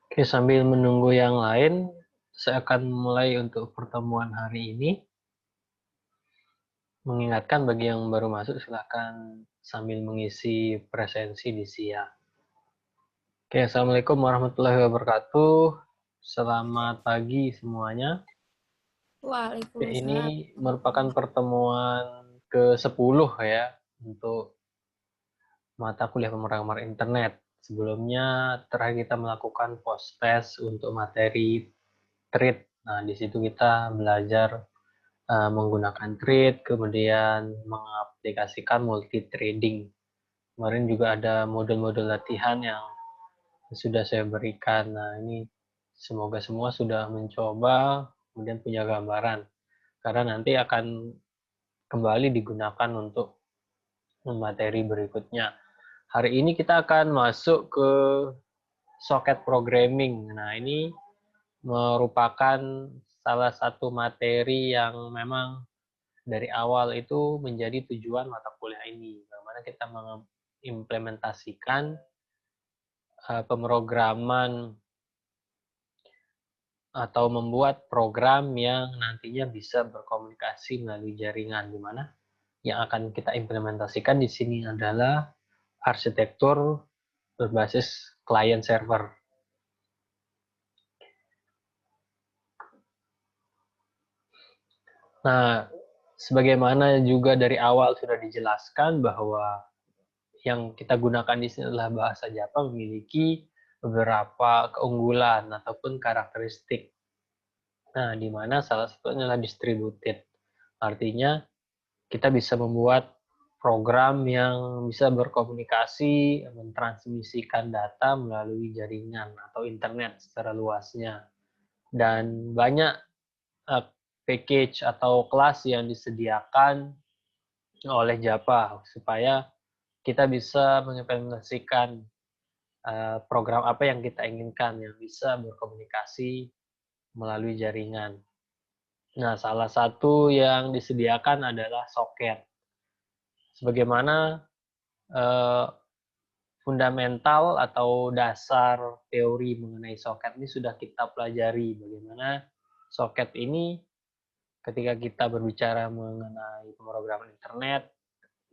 Oke, sambil menunggu yang lain, saya akan mulai untuk pertemuan hari ini. Mengingatkan bagi yang baru masuk, silakan sambil mengisi presensi di siang. Oke, Assalamualaikum warahmatullahi wabarakatuh. Selamat pagi semuanya. Oke, Waalaikumsalam. ini merupakan pertemuan ke-10 ya untuk mata kuliah pemrograman internet. Sebelumnya terakhir kita melakukan post test untuk materi trade. Nah, di situ kita belajar menggunakan trade, kemudian mengaplikasikan multi trading. Kemarin juga ada modul-modul latihan yang sudah saya berikan. Nah, ini semoga semua sudah mencoba, kemudian punya gambaran. Karena nanti akan kembali digunakan untuk materi berikutnya. Hari ini kita akan masuk ke socket programming. Nah, ini merupakan salah satu materi yang memang dari awal itu menjadi tujuan mata kuliah ini. Bagaimana kita mengimplementasikan pemrograman atau membuat program yang nantinya bisa berkomunikasi melalui jaringan, di mana yang akan kita implementasikan di sini adalah arsitektur berbasis client server. Nah, sebagaimana juga dari awal sudah dijelaskan bahwa yang kita gunakan di sini adalah bahasa Java memiliki beberapa keunggulan ataupun karakteristik. Nah, di mana salah satunya adalah distributed. Artinya kita bisa membuat program yang bisa berkomunikasi, mentransmisikan data melalui jaringan atau internet secara luasnya. Dan banyak package atau kelas yang disediakan oleh Java supaya kita bisa mengimplementasikan program apa yang kita inginkan yang bisa berkomunikasi melalui jaringan. Nah, salah satu yang disediakan adalah soket. Sebagaimana eh, fundamental atau dasar teori mengenai soket ini sudah kita pelajari. Bagaimana soket ini ketika kita berbicara mengenai pemrograman internet,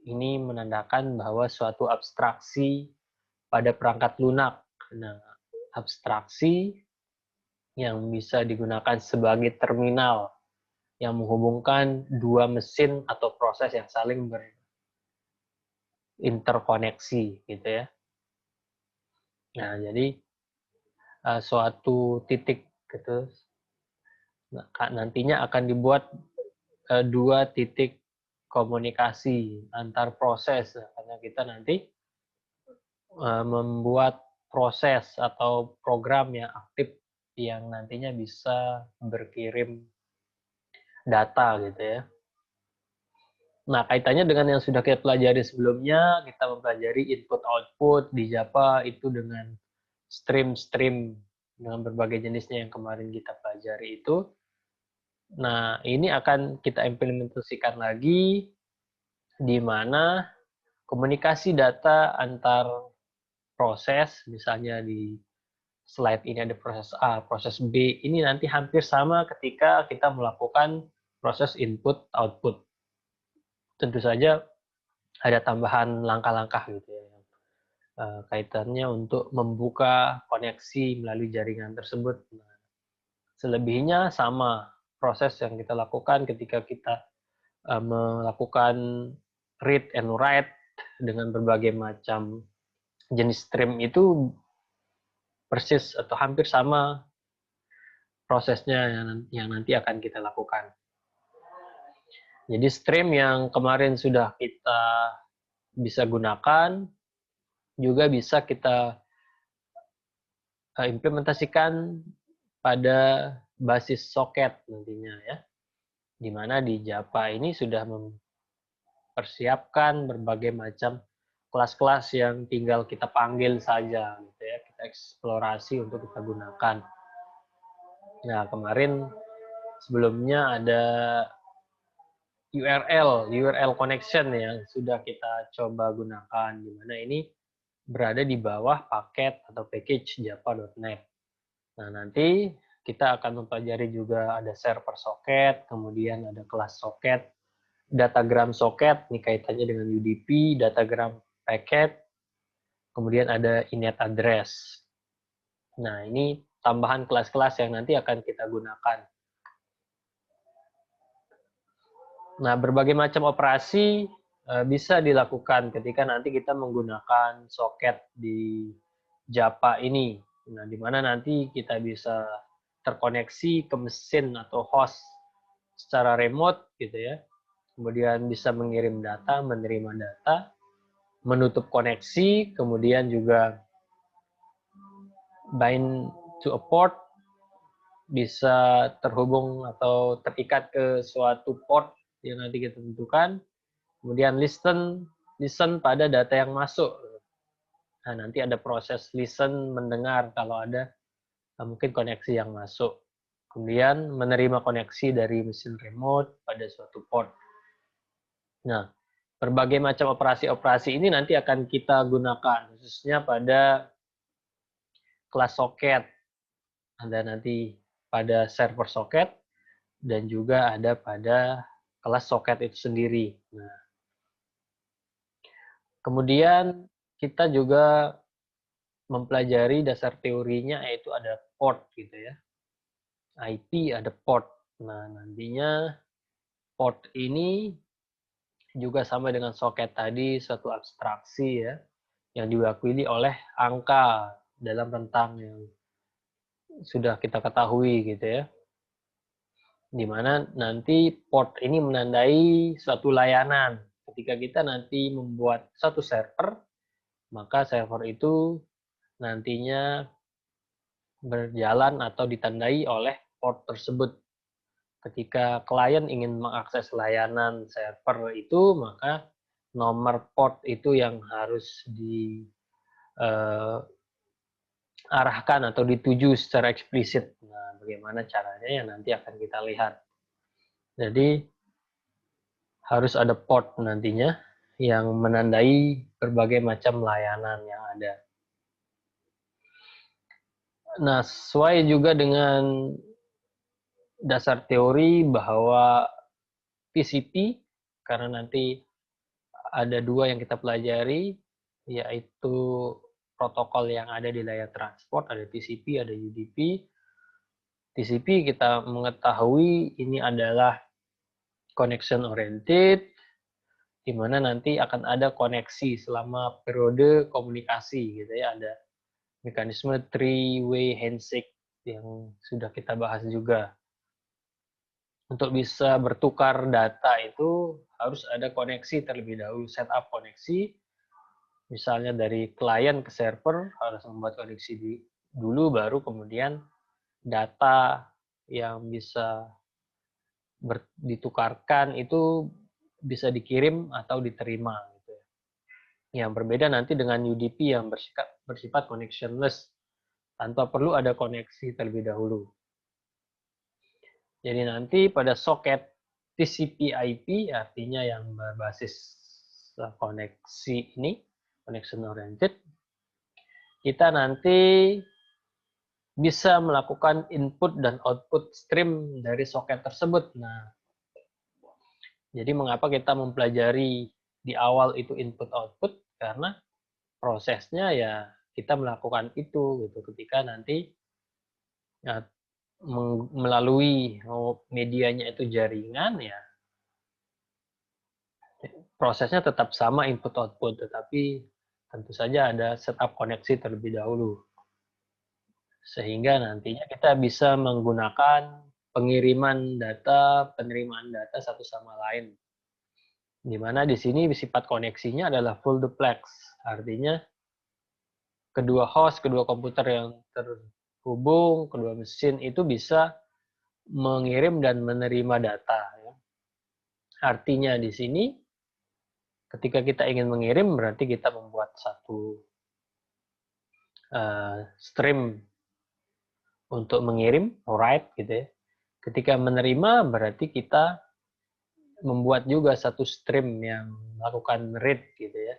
ini menandakan bahwa suatu abstraksi pada perangkat lunak. Nah, abstraksi yang bisa digunakan sebagai terminal yang menghubungkan dua mesin atau proses yang saling berinterkoneksi gitu ya. Nah, jadi suatu titik gitu nantinya akan dibuat dua titik komunikasi antar proses karena kita nanti membuat proses atau program yang aktif yang nantinya bisa berkirim data gitu ya. Nah, kaitannya dengan yang sudah kita pelajari sebelumnya, kita mempelajari input-output di Java itu dengan stream-stream dengan berbagai jenisnya yang kemarin kita pelajari itu. Nah, ini akan kita implementasikan lagi di mana komunikasi data antar proses, misalnya di slide ini ada proses A, proses B, ini nanti hampir sama ketika kita melakukan proses input-output. Tentu saja ada tambahan langkah-langkah gitu ya, kaitannya untuk membuka koneksi melalui jaringan tersebut. Nah, selebihnya sama proses yang kita lakukan ketika kita melakukan read and write dengan berbagai macam jenis stream itu persis atau hampir sama prosesnya yang nanti akan kita lakukan. Jadi stream yang kemarin sudah kita bisa gunakan juga bisa kita implementasikan pada basis soket nantinya ya. Di mana di Java ini sudah mempersiapkan berbagai macam kelas-kelas yang tinggal kita panggil saja gitu ya, kita eksplorasi untuk kita gunakan. Nah, kemarin sebelumnya ada URL connection yang sudah kita coba gunakan di mana ini berada di bawah paket atau package java.net. Nah, nanti kita akan mempelajari juga ada server socket, kemudian ada kelas socket, datagram socket, ini kaitannya dengan UDP, datagram packet, kemudian ada inet address. Nah, ini tambahan kelas-kelas yang nanti akan kita gunakan. Nah, berbagai macam operasi bisa dilakukan ketika nanti kita menggunakan soket di Japa ini. Nah, di mana nanti kita bisa terkoneksi ke mesin atau host secara remote gitu ya. Kemudian bisa mengirim data, menerima data, menutup koneksi, kemudian juga bind to a port, bisa terhubung atau terikat ke suatu port yang nanti kita tentukan. Kemudian listen pada data yang masuk. Nah, nanti ada proses listen, mendengar kalau ada mungkin koneksi yang masuk. Kemudian menerima koneksi dari mesin remote pada suatu port. Nah, berbagai macam operasi-operasi ini nanti akan kita gunakan, khususnya pada kelas soket. Ada nanti pada server soket, dan juga ada pada kelas soket itu sendiri. Nah, kemudian kita juga mempelajari dasar teorinya, yaitu ada port gitu ya. IP ada port. Nah, nantinya port ini juga sama dengan soket tadi, suatu abstraksi ya, yang diwakili oleh angka dalam rentang yang sudah kita ketahui gitu ya. Di mana nanti port ini menandai suatu layanan. Ketika kita nanti membuat satu server, maka server itu nantinya berjalan atau ditandai oleh port tersebut. Ketika klien ingin mengakses layanan server itu, maka nomor port itu yang harus diarahkan atau dituju secara eksplisit. Nah, bagaimana caranya ya nanti akan kita lihat. Jadi harus ada port nantinya yang menandai berbagai macam layanan yang ada. Nah, sesuai juga dengan dasar teori bahwa TCP, karena nanti ada dua yang kita pelajari, yaitu protokol yang ada di layar transport, ada TCP, ada UDP. TCP kita mengetahui ini adalah connection oriented, di mana nanti akan ada koneksi selama periode komunikasi gitu ya, ada mekanisme three-way handshake yang sudah kita bahas juga. Untuk bisa bertukar data itu harus ada koneksi terlebih dahulu, setup koneksi. Misalnya dari klien ke server harus membuat koneksi dulu, baru kemudian data yang bisa ditukarkan itu bisa dikirim atau diterima. Gitu. Yang berbeda nanti dengan UDP yang bersifat connectionless, tanpa perlu ada koneksi terlebih dahulu. Jadi nanti pada soket TCP/IP, artinya yang berbasis koneksi ini, connection oriented, kita nanti bisa melakukan input dan output stream dari soket tersebut. Nah, jadi mengapa kita mempelajari di awal itu input output? Karena prosesnya ya kita melakukan itu gitu ketika nanti ya, melalui medianya itu jaringan ya prosesnya tetap sama input output, tetapi tentu saja ada setup koneksi terlebih dahulu. Sehingga nantinya kita bisa menggunakan pengiriman data, penerimaan data satu sama lain. Di mana di sini sifat koneksinya adalah full duplex. Artinya kedua host, kedua komputer yang terhubung, kedua mesin itu bisa mengirim dan menerima data. Artinya di sini ketika kita ingin mengirim berarti kita membuat satu stream untuk mengirim, write gitu ya. Ketika menerima berarti kita membuat juga satu stream yang melakukan read gitu ya.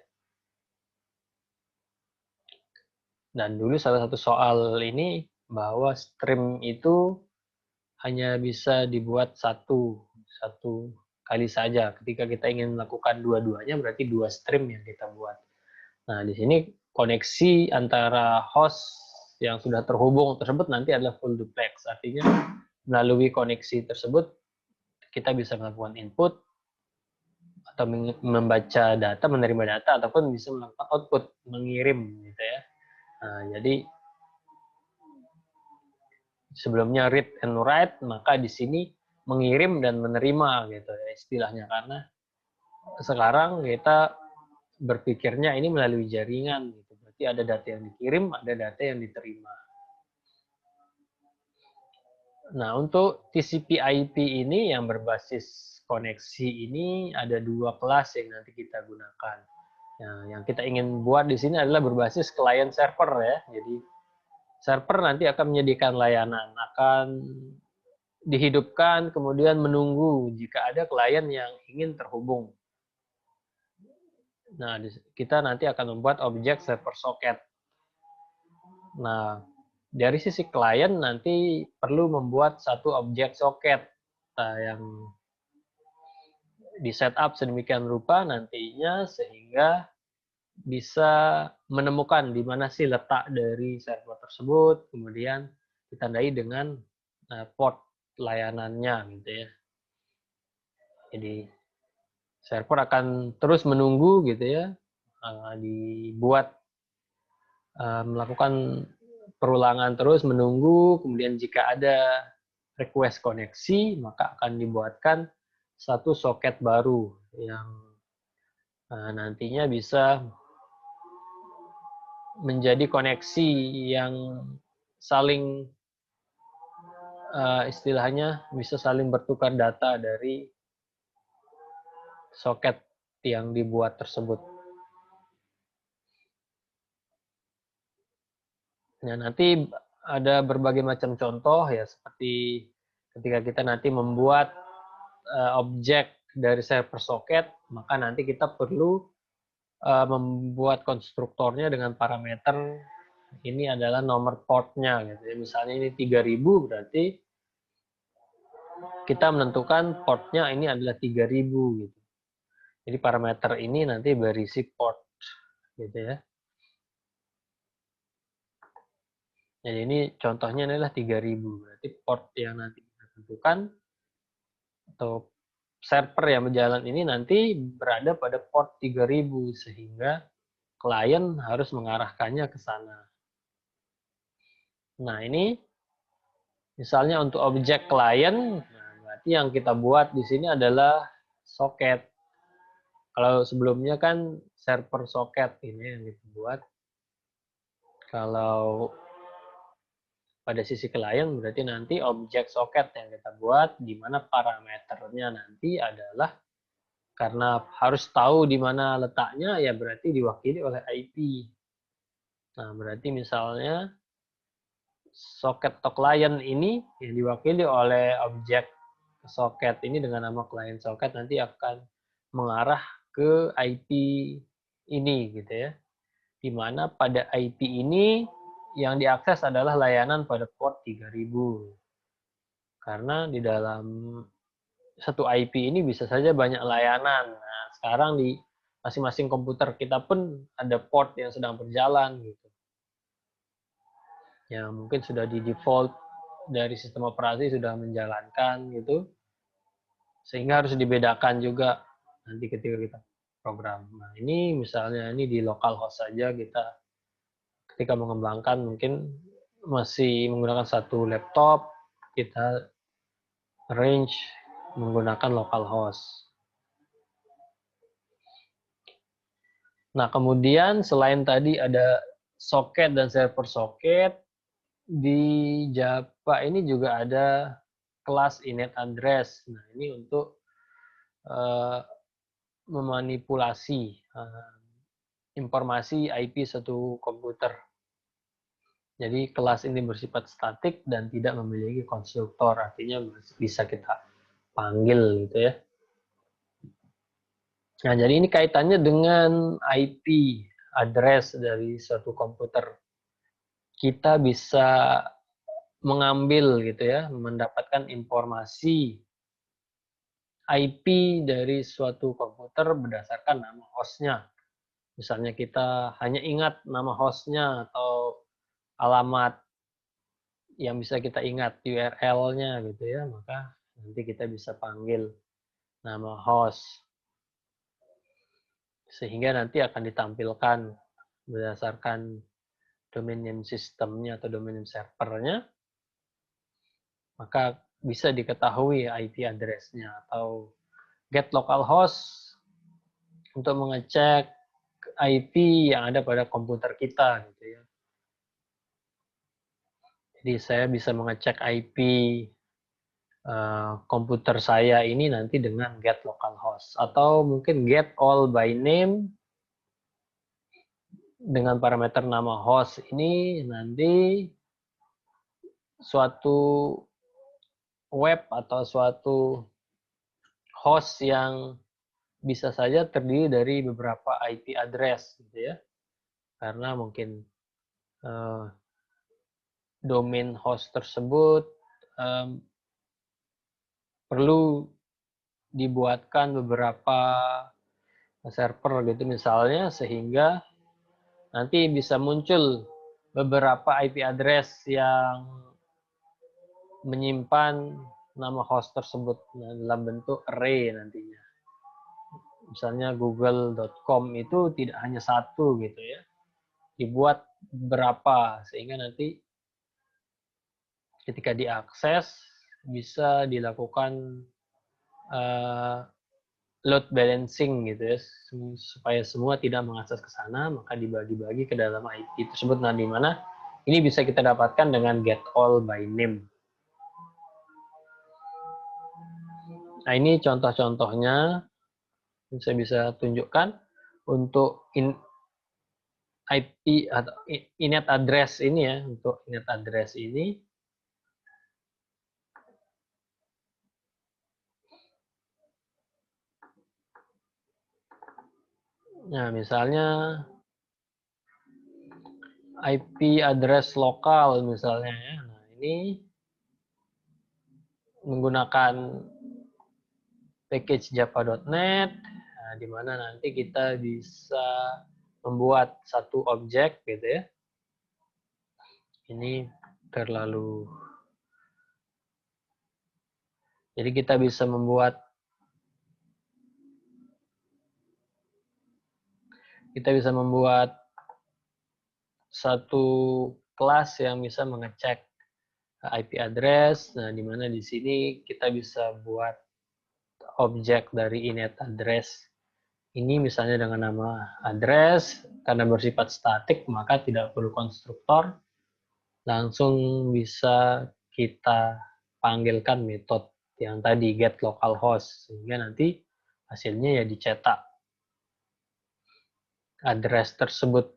Dan dulu salah satu soal ini bahwa stream itu hanya bisa dibuat satu kali saja. Ketika kita ingin melakukan dua-duanya, berarti 2 stream yang kita buat. Nah, di sini koneksi antara host yang sudah terhubung tersebut nanti adalah full duplex. Artinya melalui koneksi tersebut kita bisa melakukan input atau membaca data, menerima data, ataupun bisa melakukan output, mengirim gitu ya. Nah, jadi sebelumnya read and write, maka di sini mengirim dan menerima gitu ya istilahnya, karena sekarang kita berpikirnya ini melalui jaringan gitu. Berarti ada data yang dikirim, ada data yang diterima. Nah, untuk TCP/IP ini yang berbasis koneksi ini ada 2 kelas yang nanti kita gunakan. Nah, yang kita ingin buat di sini adalah berbasis client server ya. Jadi server nanti akan menyediakan layanan, akan dihidupkan kemudian menunggu jika ada klien yang ingin terhubung. Nah, kita nanti akan membuat objek server socket. Nah, dari sisi klien nanti perlu membuat satu objek socket yang di setup sedemikian rupa nantinya sehingga bisa menemukan di mana sih letak dari server tersebut, kemudian ditandai dengan port layanannya gitu ya. Jadi server akan terus menunggu gitu ya, melakukan perulangan terus menunggu, kemudian jika ada request koneksi maka akan dibuatkan satu soket baru yang nantinya bisa menjadi koneksi yang saling istilahnya bisa saling bertukar data dari soket yang dibuat tersebut. Nah, nanti ada berbagai macam contoh ya, seperti ketika kita nanti membuat objek dari server socket, maka nanti kita perlu membuat konstruktornya dengan parameter ini adalah nomor portnya gitu ya. Misalnya ini 3000 berarti kita menentukan portnya ini adalah 3000 gitu. Jadi parameter ini nanti berisi port gitu ya. Jadi ini contohnya adalah 3000. Berarti port yang nanti kita tentukan atau server yang berjalan ini nanti berada pada port 3000 sehingga klien harus mengarahkannya ke sana. Nah, ini misalnya untuk objek klien, nah berarti yang kita buat di sini adalah soket. Kalau sebelumnya kan server soket ini yang kita buat. Kalau pada sisi klien berarti nanti objek soket yang kita buat, di mana parameternya nanti adalah karena harus tahu di mana letaknya, ya berarti diwakili oleh IP. Nah, berarti misalnya soket atau klien ini yang diwakili oleh objek soket ini dengan nama client socket nanti akan mengarah ke IP ini gitu ya. Di mana pada IP ini yang diakses adalah layanan pada port 3000. Karena di dalam satu IP ini bisa saja banyak layanan. Nah, sekarang di masing-masing komputer kita pun ada port yang sedang berjalan gitu. Yang mungkin sudah di default dari sistem operasi sudah menjalankan gitu. Sehingga harus dibedakan juga nanti ketika kita program. Nah, ini misalnya ini di localhost saja kita ketika mengembangkan mungkin masih menggunakan satu laptop, kita arrange menggunakan localhost. Nah, kemudian selain tadi ada socket dan server socket, di Java ini juga ada kelas init address. Nah, ini untuk memanipulasi informasi IP satu komputer. Jadi kelas ini bersifat statik dan tidak memiliki konstruktor, artinya bisa kita panggil gitu ya. Nah, jadi ini kaitannya dengan IP address dari suatu komputer. Kita bisa mengambil gitu ya, mendapatkan informasi IP dari suatu komputer berdasarkan nama hostnya. Misalnya kita hanya ingat nama hostnya atau alamat yang bisa kita ingat URL-nya gitu ya, maka nanti kita bisa panggil nama host. Sehingga nanti akan ditampilkan berdasarkan domain name sistemnya atau domain name servernya, maka bisa diketahui IP address-nya atau get localhost untuk mengecek IP yang ada pada komputer kita gitu ya. Jadi saya bisa mengecek IP komputer saya ini nanti dengan get localhost atau mungkin get all by name dengan parameter nama host ini nanti suatu web atau suatu host yang bisa saja terdiri dari beberapa IP address gitu ya. Karena mungkin domain host tersebut perlu dibuatkan beberapa server gitu misalnya, sehingga nanti bisa muncul beberapa IP address yang menyimpan nama host tersebut dalam bentuk array nantinya. Misalnya google.com itu tidak hanya satu gitu ya, dibuat berapa sehingga nanti ketika diakses bisa dilakukan load balancing gitu ya, supaya semua tidak mengakses ke sana, maka dibagi-bagi ke dalam IP tersebut. Nah, di mana ini bisa kita dapatkan dengan get all by name. Nah, ini contoh-contohnya yang saya bisa tunjukkan untuk IP atau inet address ini ya, untuk inet address ini. Nah, misalnya IP address lokal misalnya ya. Nah, ini menggunakan package java.net, nah, di mana nanti kita bisa membuat satu objek gitu ya. Ini terlalu, jadi kita bisa membuat satu kelas yang bisa mengecek IP address. Nah, di mana di sini kita bisa buat objek dari inet address ini misalnya dengan nama address. Karena bersifat statik maka tidak perlu konstruktor, langsung bisa kita panggilkan metode yang tadi get localhost, sehingga nanti hasilnya ya dicetak address tersebut.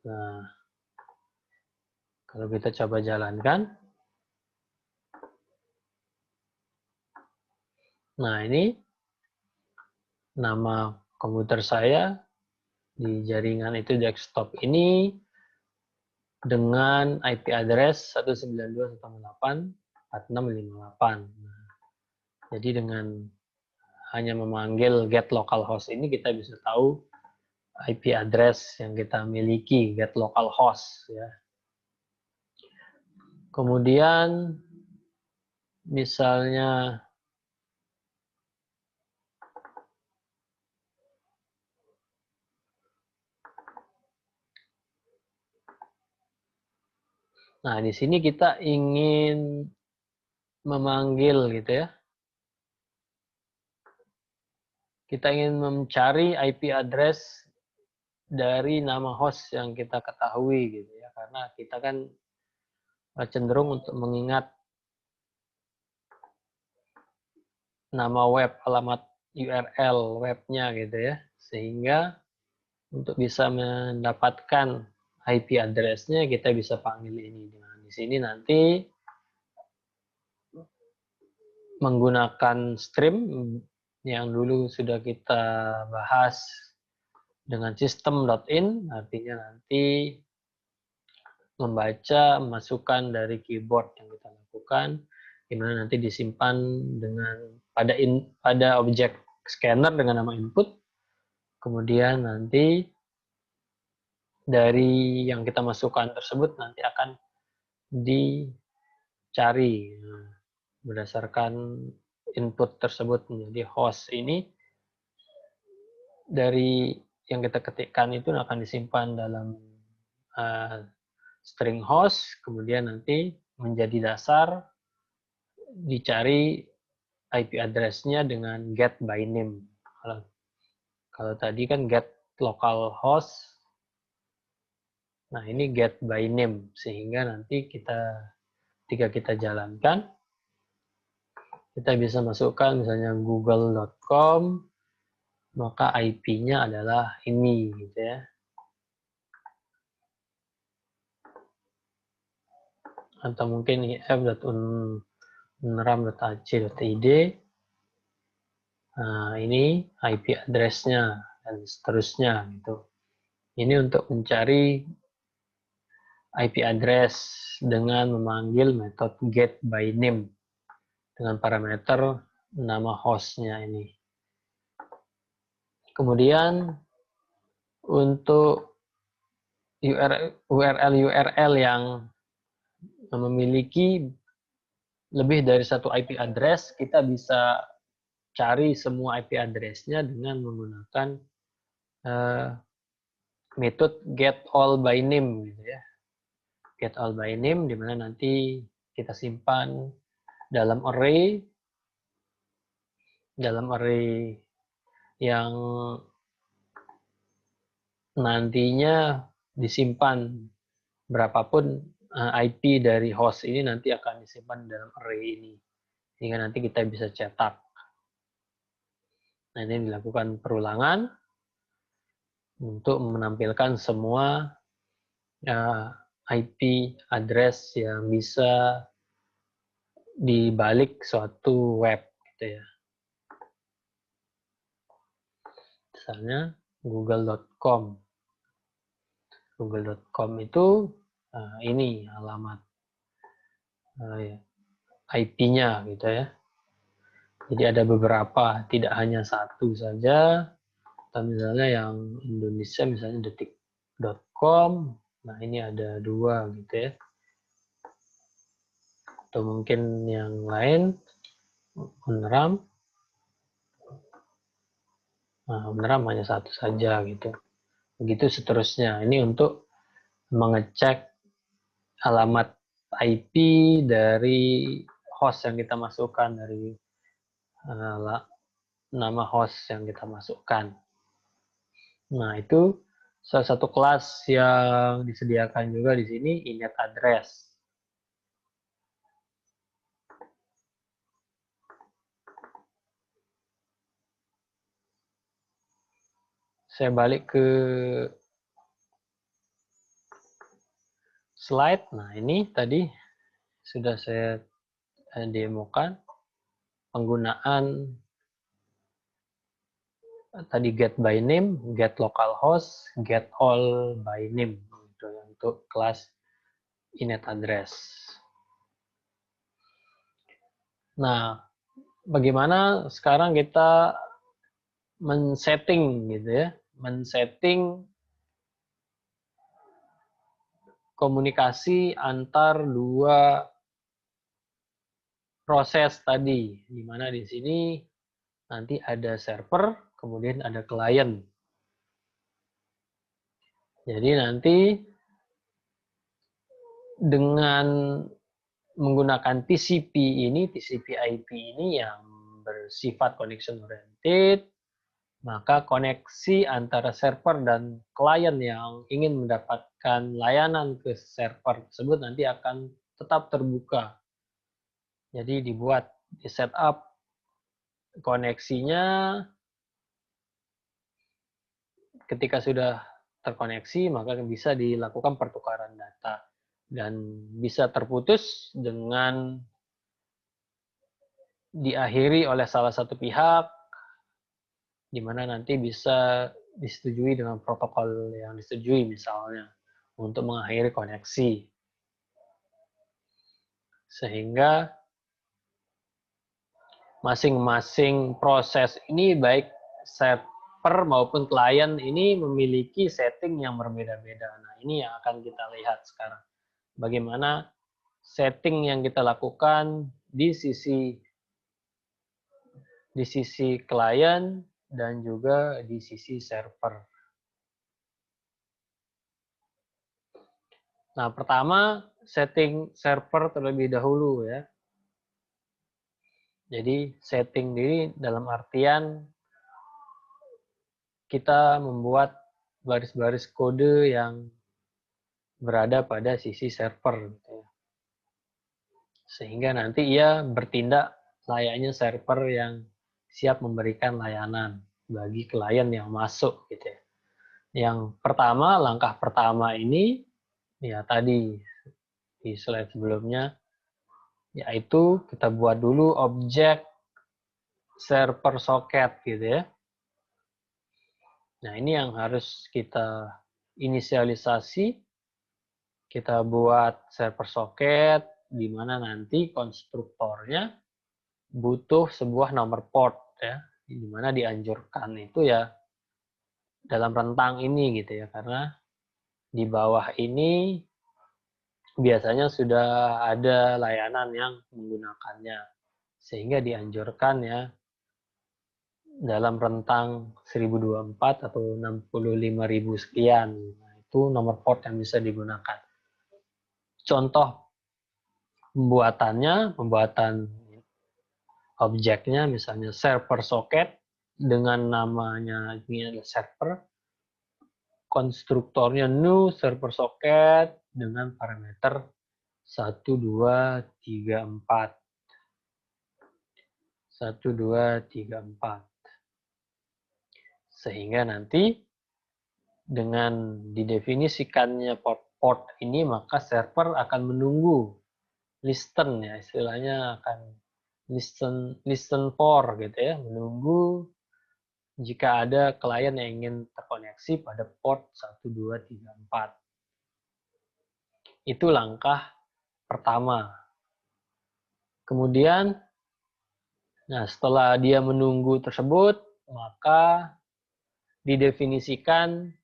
Nah, kalau kita coba jalankan, nah ini nama komputer saya di jaringan itu desktop ini dengan IP address 192.168.4658. Nah, jadi dengan hanya memanggil get localhost ini kita bisa tahu IP address yang kita miliki, get localhost ya. Kemudian misalnya nah di sini kita ingin memanggil gitu ya. Kita ingin mencari IP address dari nama host yang kita ketahui gitu ya. Karena kita kan cenderung untuk mengingat nama web, alamat URL webnya gitu ya. Sehingga untuk bisa mendapatkan IP address-nya kita bisa panggil ini. Nah, di sini nanti menggunakan stream yang dulu sudah kita bahas dengan system.in, artinya nanti membaca masukan dari keyboard yang kita lakukan, di mana nanti disimpan dengan pada objek scanner dengan nama input, kemudian nanti dari yang kita masukkan tersebut nanti akan dicari berdasarkan input tersebut menjadi host ini. Dari yang kita ketikkan itu akan disimpan dalam string host, kemudian nanti menjadi dasar dicari IP address-nya dengan get by name. Kalau tadi kan get localhost, nah ini get by name, sehingga nanti ketika kita jalankan, kita bisa masukkan misalnya google.com, maka IP-nya adalah ini, gitu ya. Atau mungkin if.unram.ac.id. Nah, ini IP address-nya dan seterusnya gitu. Ini untuk mencari IP address dengan memanggil metode get by name dengan parameter nama host-nya ini. Kemudian untuk URL yang memiliki lebih dari satu IP address, kita bisa cari semua IP address-nya dengan menggunakan metode get all by name, gitu ya. Get all by name, di mana nanti kita simpan dalam array yang nantinya disimpan berapapun IP dari host ini nanti akan disimpan dalam array ini, sehingga nanti kita bisa cetak. Nah, ini dilakukan perulangan untuk menampilkan semua IP address yang bisa dibalik suatu web, gitu ya. Misalnya google.com. Google.com itu ini alamat IP-nya, gitu ya. Jadi ada beberapa, tidak hanya satu saja. Atau misalnya yang Indonesia, misalnya detik.com. Nah, ini ada 2, gitu ya. Atau mungkin yang lain, Unram. Nah, Unram hanya satu saja, gitu. Begitu seterusnya. Ini untuk mengecek alamat IP dari host yang kita masukkan, dari nama host yang kita masukkan. Nah, itu salah satu kelas yang disediakan juga di sini, init address. Saya balik ke slide. Nah, ini tadi sudah saya demokan penggunaan tadi get by name, get localhost, get all by name gitu, untuk kelas init address. Nah, bagaimana sekarang kita men-setting gitu ya, men-setting komunikasi antar dua proses tadi, di mana di sini nanti ada server, kemudian ada klien. Jadi nanti dengan menggunakan TCP ini, TCP/IP ini yang bersifat connection oriented, maka koneksi antara server dan klien yang ingin mendapatkan layanan ke server tersebut nanti akan tetap terbuka. Jadi di setup koneksinya, ketika sudah terkoneksi maka bisa dilakukan pertukaran data dan bisa terputus dengan diakhiri oleh salah satu pihak, di mana nanti bisa disetujui dengan protokol yang disetujui misalnya. untuk mengakhiri koneksi. Sehingga masing-masing proses ini baik server maupun klien ini memiliki setting yang berbeda-beda. Nah, ini yang akan kita lihat sekarang. Bagaimana setting yang kita lakukan di sisi klien dan juga di sisi server. Nah, pertama setting server terlebih dahulu ya. Jadi setting ini dalam artian kita membuat baris-baris kode yang berada pada sisi server. Sehingga nanti ia bertindak layaknya server yang siap memberikan layanan bagi klien yang masuk gitu ya. Yang pertama, langkah pertama ini ya tadi di slide sebelumnya, yaitu kita buat dulu objek server socket gitu ya. Nah, ini yang harus kita inisialisasi. Kita buat server socket di mana nanti konstruktornya butuh sebuah nomor port ya, di mana dianjurkan itu ya dalam rentang ini gitu ya, karena di bawah ini biasanya sudah ada layanan yang menggunakannya, sehingga dianjurkan ya dalam rentang 1024 atau 65.000 sekian. Nah, itu nomor port yang bisa digunakan. Contoh pembuatan objeknya misalnya server socket dengan namanya ini adalah server, konstruktornya new server socket dengan parameter 1, 2, 3, 4. 1, 2, 3, 4. Sehingga nanti dengan didefinisikannya port ini, maka server akan menunggu, listen ya, istilahnya akan listen for gitu ya, menunggu jika ada klien yang ingin terkoneksi pada port 1, 2, 3, 4. Itu langkah pertama. Kemudian, nah setelah dia menunggu tersebut, maka didefinisikan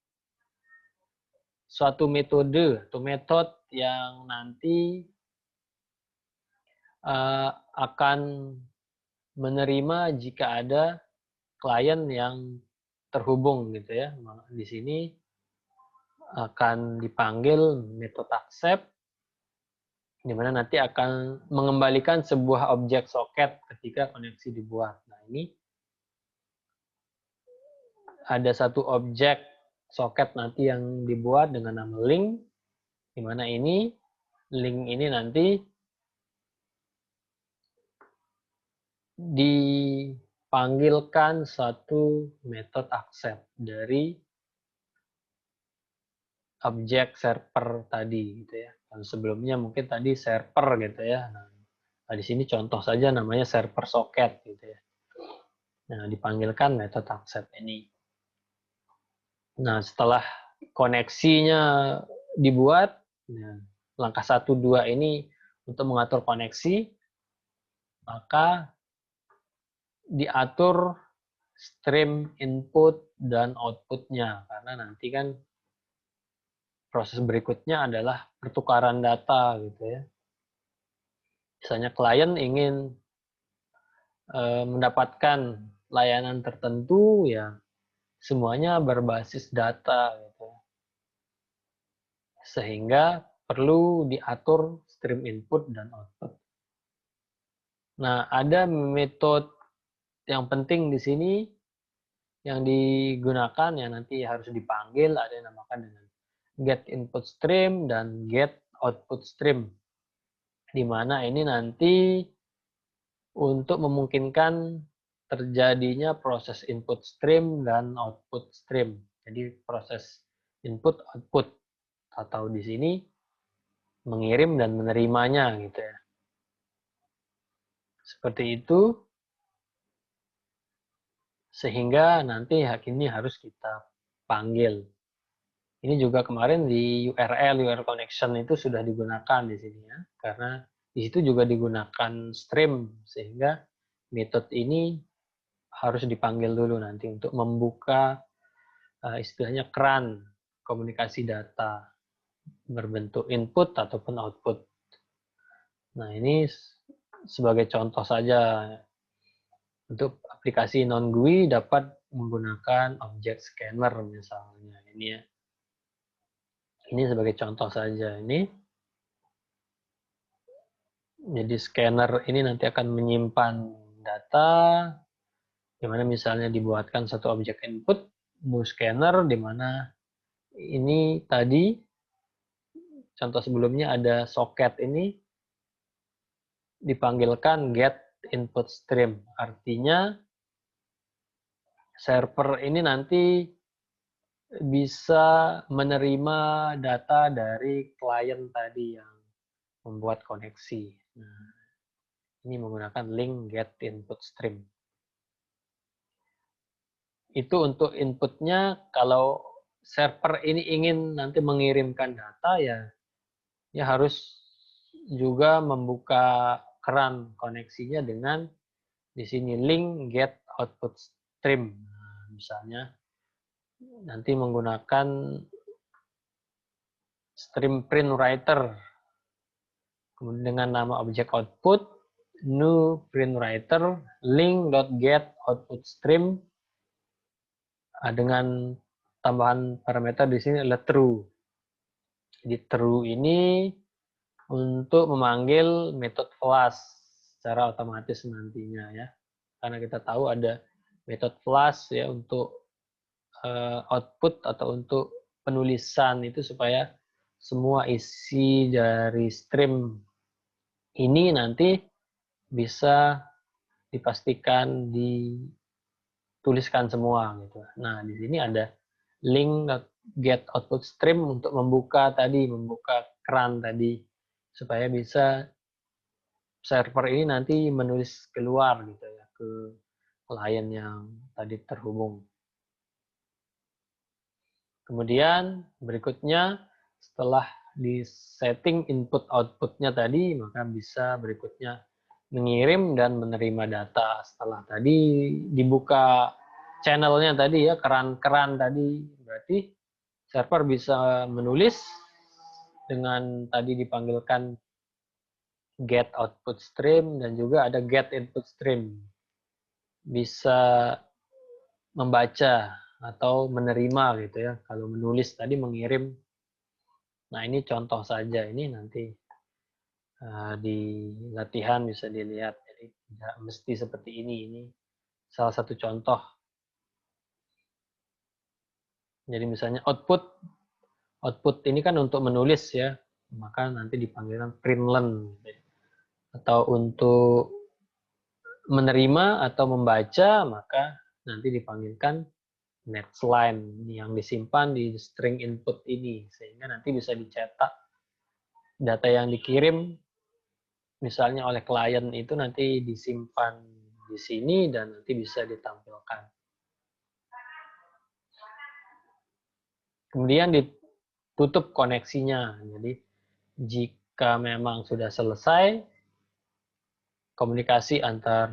suatu metode atau metode yang nanti akan menerima jika ada klien yang terhubung gitu ya. Di sini akan dipanggil metode accept, di mana nanti akan mengembalikan sebuah objek socket ketika koneksi dibuat. Nah, ini ada satu objek socket nanti yang dibuat dengan nama link, di mana ini link ini nanti dipanggilkan satu metode accept dari objek server tadi gitu ya. Dan sebelumnya mungkin tadi server gitu ya. Nah, di sini contoh saja namanya server socket gitu ya. Nah, dipanggilkan metode accept ini. Nah, setelah koneksinya dibuat, nah, langkah 1, 2 ini untuk mengatur koneksi, maka diatur stream input dan output-nya. Karena nanti kan proses berikutnya adalah pertukaran data gitu ya. Misalnya klien ingin mendapatkan layanan tertentu ya semuanya berbasis data gitu. Sehingga perlu diatur stream input dan output. Nah, ada metode yang penting di sini yang digunakan yang nanti harus dipanggil, ada yang dinamakan dengan get input stream dan get output stream. Di mana ini nanti untuk memungkinkan terjadinya proses input stream dan output stream. Jadi proses input output atau di sini mengirim dan menerimanya gitu ya. Seperti itu sehingga nanti hak ini harus kita panggil. Ini juga kemarin di URL connection itu sudah digunakan di sini ya, karena di situ juga digunakan stream, sehingga metode ini harus dipanggil dulu nanti untuk membuka istilahnya keran komunikasi data berbentuk input ataupun output. Nah, ini sebagai contoh saja untuk aplikasi non-GUI dapat menggunakan object scanner misalnya. Ini ya. Ini sebagai contoh saja ini. Jadi scanner ini nanti akan menyimpan data, di mana misalnya dibuatkan satu objek input, new scanner, di mana ini tadi contoh sebelumnya ada socket ini dipanggilkan get input stream. Artinya server ini nanti bisa menerima data dari klien tadi yang membuat koneksi. Nah, ini menggunakan link get input stream. Itu untuk inputnya. Kalau server ini ingin nanti mengirimkan data, ya harus juga membuka keran koneksinya dengan di sini link get output stream. Nah, misalnya nanti menggunakan stream print writer kemudian dengan nama objek output new print writer link.get output stream dengan tambahan parameter di sini adalah true. Jadi true ini untuk memanggil metode flash secara otomatis nantinya ya. Karena kita tahu ada metode flash ya untuk output atau untuk penulisan itu supaya semua isi dari stream ini nanti bisa dipastikan dituliskan semua gitu. Nah, di sini ada link get output stream untuk membuka keran tadi supaya bisa server ini nanti menulis keluar gitu ya ke klien yang tadi terhubung. Kemudian berikutnya setelah di setting input outputnya tadi, maka bisa berikutnya mengirim dan menerima data. Setelah tadi dibuka channelnya tadi ya, keran-keran tadi, berarti server bisa menulis dengan tadi dipanggilkan get output stream dan juga ada get input stream. Bisa membaca atau menerima gitu ya. Kalau menulis tadi mengirim. Nah, ini contoh saja. Ini nanti di latihan bisa dilihat. Jadi tidak mesti seperti ini. Ini salah satu contoh. Jadi misalnya output ini kan untuk menulis ya. Maka nanti dipanggilkan println. Atau untuk menerima atau membaca, maka nanti dipanggilkan netline yang disimpan di string input ini, sehingga nanti bisa dicetak data yang dikirim misalnya oleh klien itu nanti disimpan di sini dan nanti bisa ditampilkan. Kemudian ditutup koneksinya. Jadi jika memang sudah selesai komunikasi antar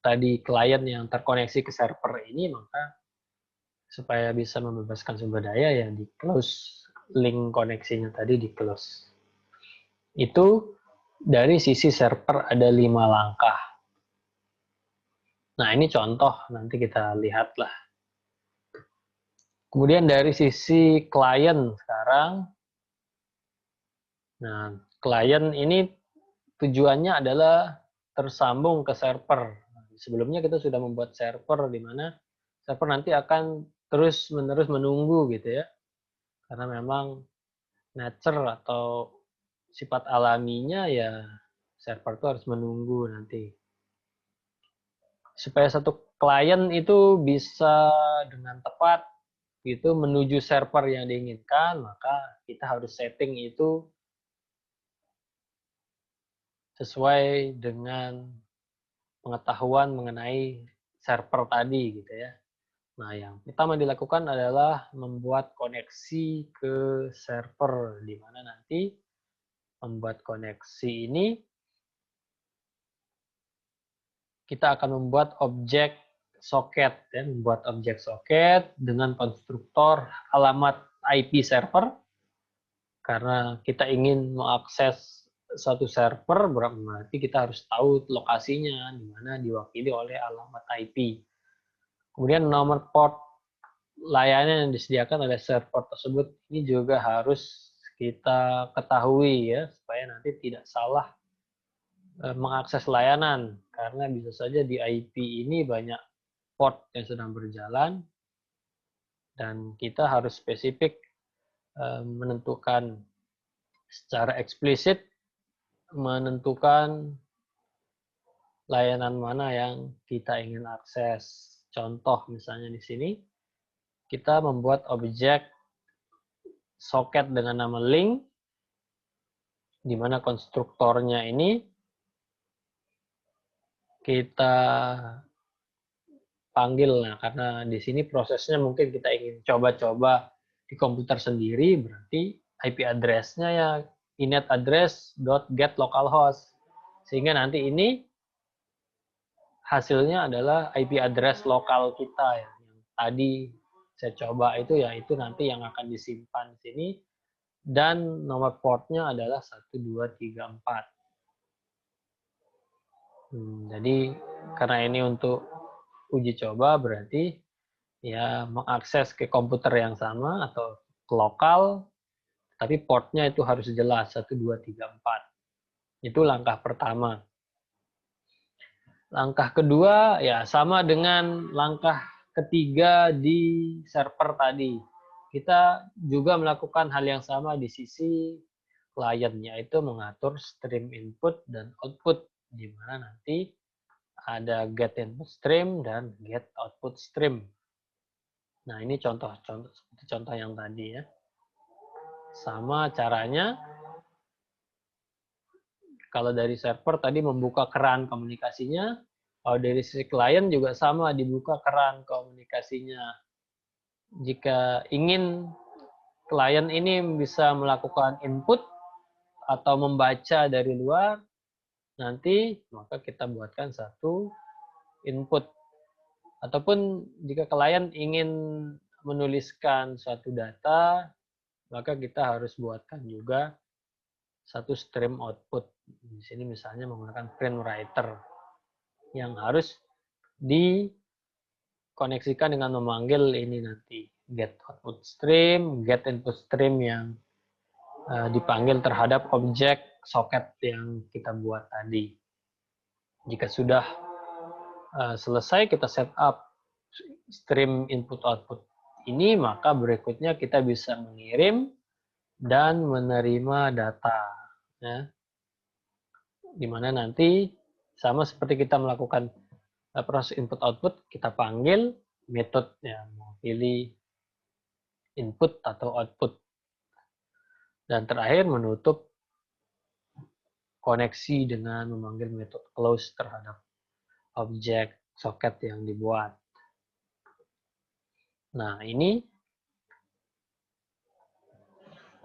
tadi klien yang terkoneksi ke server ini, maka supaya bisa membebaskan sumber daya ya di close link koneksinya tadi di close. Itu dari sisi server ada 5 langkah. Nah, ini contoh, nanti kita lihatlah. Kemudian dari sisi klien sekarang, nah klien ini tujuannya adalah tersambung ke server. Sebelumnya kita sudah membuat server di mana server nanti akan terus-menerus menunggu gitu ya. Karena memang nature atau sifat alaminya ya server itu harus menunggu nanti. Supaya satu klien itu bisa dengan tepat itu menuju server yang diinginkan, maka kita harus setting itu sesuai dengan pengetahuan mengenai server tadi gitu ya. Nah, yang pertama dilakukan adalah membuat koneksi ke server, di mana nanti membuat koneksi ini kita akan membuat objek soket, ya, membuat objek soket dengan konstruktor alamat IP server, karena kita ingin mengakses suatu server, berarti kita harus tahu lokasinya, di mana diwakili oleh alamat IP. Kemudian nomor port layanan yang disediakan oleh server tersebut ini juga harus kita ketahui ya, supaya nanti tidak salah mengakses layanan, karena bisa saja di IP ini banyak port yang sedang berjalan dan kita harus spesifik menentukan secara eksplisit, menentukan layanan mana yang kita ingin akses. Contoh misalnya di sini kita membuat objek soket dengan nama link, di mana konstruktornya ini kita panggil. Nah, karena di sini prosesnya mungkin kita ingin coba-coba di komputer sendiri, berarti IP address-nya ya inet address.getLocalhost. Sehingga nanti ini hasilnya adalah IP address lokal kita ya. Yang tadi saya coba itu ya, itu nanti yang akan disimpan di sini, dan nomor portnya adalah 1234. Jadi karena ini untuk uji coba, berarti ya mengakses ke komputer yang sama atau ke lokal, tapi portnya itu harus jelas 1234. Itu langkah pertama. Langkah kedua ya sama dengan langkah ketiga di server tadi. Kita juga melakukan hal yang sama di sisi klien, yaitu mengatur stream input dan output, di mana nanti ada get input stream dan get output stream. Nah, ini contoh-contoh seperti contoh yang tadi ya. Sama caranya, kalau dari server tadi membuka keran komunikasinya, kalau dari sisi klien juga sama, dibuka keran komunikasinya. Jika ingin klien ini bisa melakukan input atau membaca dari luar, nanti maka kita buatkan satu input. Ataupun jika klien ingin menuliskan suatu data, maka kita harus buatkan juga satu stream output. Di sini misalnya menggunakan print writer yang harus dikoneksikan dengan memanggil ini nanti get output stream, get input stream yang dipanggil terhadap objek soket yang kita buat tadi. Jika sudah selesai kita setup stream input output ini, maka berikutnya kita bisa mengirim dan menerima data, ya. Dimana nanti sama seperti kita melakukan proses input output, kita panggil metode yang mau pilih input atau output, dan terakhir menutup koneksi dengan memanggil metode close terhadap objek soket yang dibuat. Nah, ini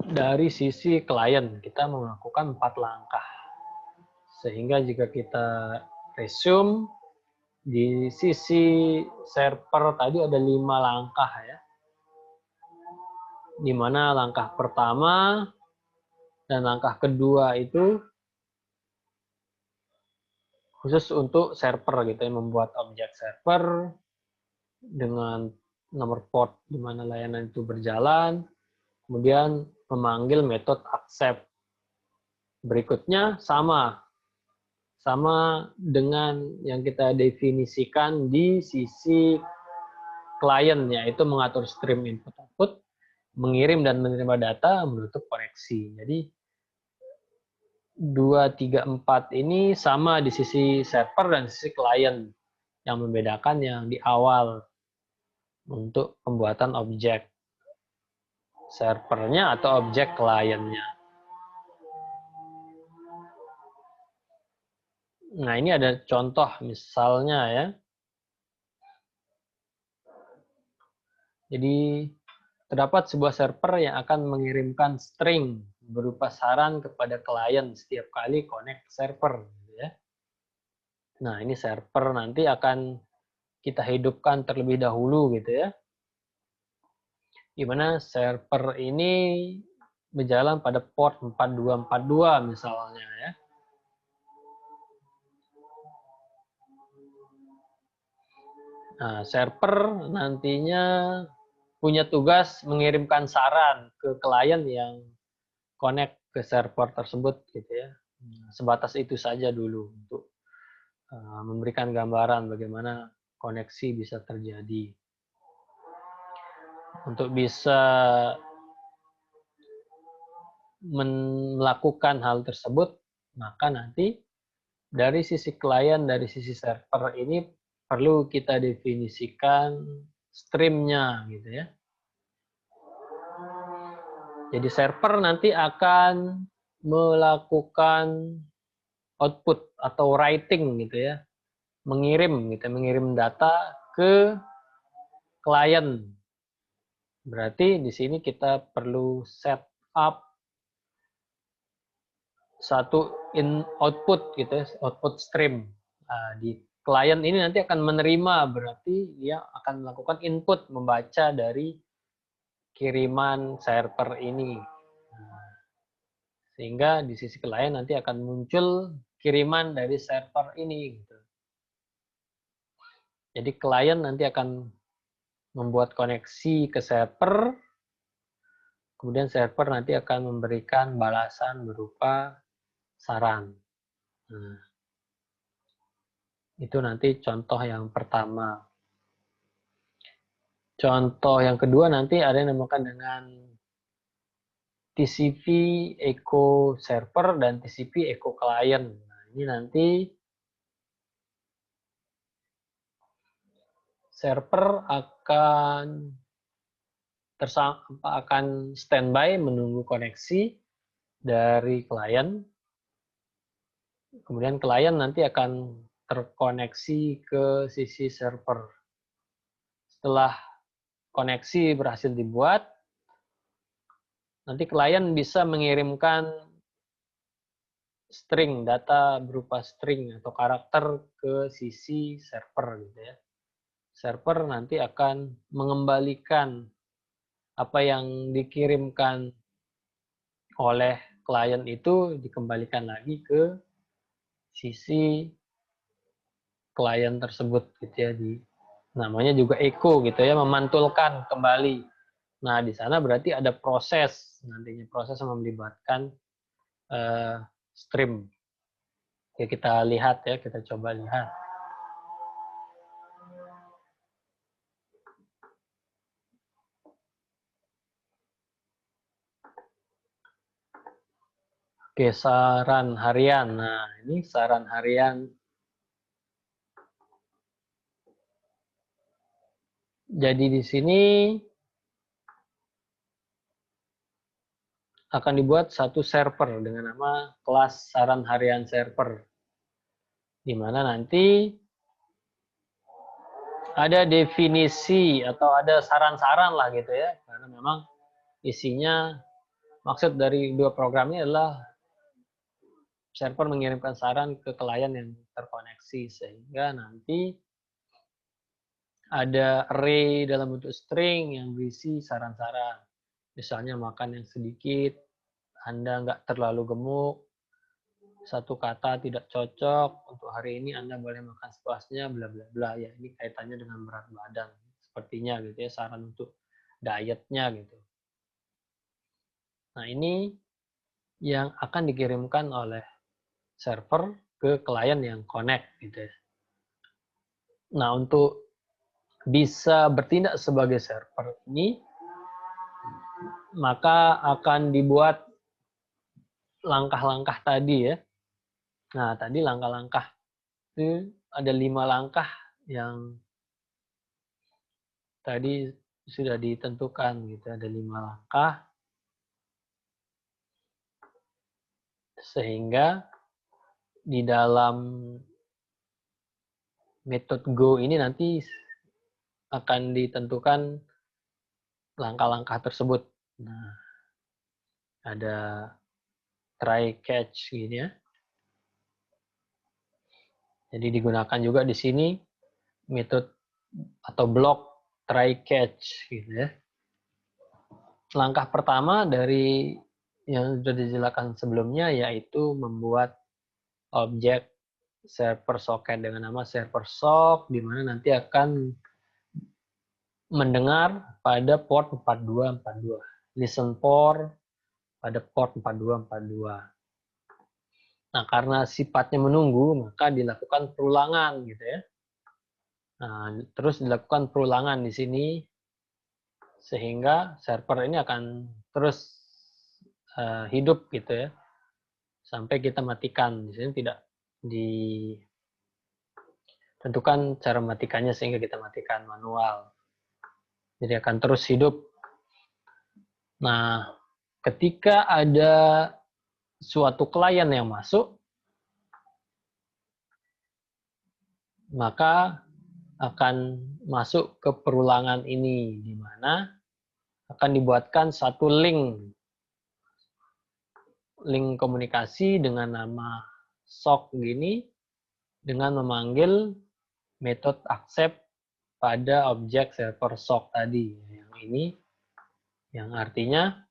dari sisi klien kita melakukan 4 langkah. Sehingga jika kita resume, di sisi server tadi ada 5 langkah ya. Di mana langkah pertama dan langkah kedua itu khusus untuk server gitu ya, membuat objek server dengan nomor port di mana layanan itu berjalan, kemudian memanggil metode accept. Berikutnya sama dengan yang kita definisikan di sisi klien, yaitu mengatur stream input output, mengirim dan menerima data, menutup koneksi. Jadi 2, 3, 4 ini sama di sisi server dan sisi klien. Yang membedakan yang di awal untuk pembuatan objek servernya atau objek kliennya. Nah, ini ada contoh misalnya ya. Jadi terdapat sebuah server yang akan mengirimkan string berupa saran kepada klien setiap kali connect server. Ya. Nah, ini server nanti akan kita hidupkan terlebih dahulu gitu ya. Di mana server ini berjalan pada port 4242 misalnya ya. Nah, server nantinya punya tugas mengirimkan saran ke klien yang connect ke server tersebut gitu ya. Sebatas itu saja dulu untuk memberikan gambaran bagaimana koneksi bisa terjadi. Untuk bisa melakukan hal tersebut, maka nanti dari sisi klien, dari sisi server ini perlu kita definisikan streamnya gitu ya. Jadi server nanti akan melakukan output atau writing gitu ya, mengirim data ke klien. Berarti di sini kita perlu set up satu output gitu ya, output stream. Nah, di klien ini nanti akan menerima, berarti dia akan melakukan input, membaca dari kiriman server ini. Nah, sehingga di sisi klien nanti akan muncul kiriman dari server ini. Gitu. Jadi klien nanti akan membuat koneksi ke server, kemudian server nanti akan memberikan balasan berupa saran. Nah, itu nanti contoh yang pertama. Contoh yang kedua nanti ada yang dinamakan dengan TCP Echo Server dan TCP Echo Client. Nah, ini nanti server akan standby menunggu koneksi dari klien. Kemudian klien nanti akan terkoneksi ke sisi server. Setelah koneksi berhasil dibuat, nanti klien bisa mengirimkan string, data berupa string atau karakter ke sisi server gitu ya. Server nanti akan mengembalikan apa yang dikirimkan oleh klien itu dikembalikan lagi ke sisi klien tersebut gitu ya, namanya juga echo gitu ya, memantulkan kembali. Nah, di sana berarti ada proses, nantinya proses yang melibatkan stream. Oke, kita lihat ya, kita coba lihat. Oke, saran harian. Nah, ini saran harian. Jadi di sini akan dibuat satu server dengan nama kelas saran harian server. Di mana nanti ada definisi atau ada saran-saran lah gitu ya. Karena memang isinya, maksud dari dua program ini adalah server mengirimkan saran ke klien yang terkoneksi. Sehingga nanti ada array dalam bentuk string yang berisi saran-saran. Misalnya makan yang sedikit, Anda nggak terlalu gemuk, satu kata tidak cocok, untuk hari ini Anda boleh makan sepuasnya, bla bla bla. Ya, ini kaitannya dengan berat badan. Sepertinya gitu ya, saran untuk dietnya gitu. Nah, ini yang akan dikirimkan oleh server ke klien yang connect gitu ya. Nah, untuk bisa bertindak sebagai server ini, maka akan dibuat langkah-langkah tadi ya. Nah, tadi langkah-langkah itu ada 5 langkah yang tadi sudah ditentukan gitu. Ada 5 langkah sehingga di dalam metode Go ini nanti akan ditentukan langkah-langkah tersebut. Nah, ada try catch gini ya. Jadi digunakan juga di sini metode atau blok try catch gitu ya. Langkah pertama dari yang sudah dijelaskan sebelumnya yaitu membuat objek server socket dengan nama server sock, di mana nanti akan mendengar pada port 4242. Listen for pada port 4242. Nah, karena sifatnya menunggu, maka dilakukan perulangan gitu ya. Nah, terus dilakukan perulangan di sini sehingga server ini akan terus hidup gitu ya. Sampai kita matikan. Di sini tidak ditentukan cara matikannya sehingga kita matikan manual. Jadi akan terus hidup. Nah, ketika ada suatu klien yang masuk, maka akan masuk ke perulangan ini, di mana akan dibuatkan satu link komunikasi dengan nama sock gini, dengan memanggil metode accept pada objek server sock tadi. Yang ini, yang artinya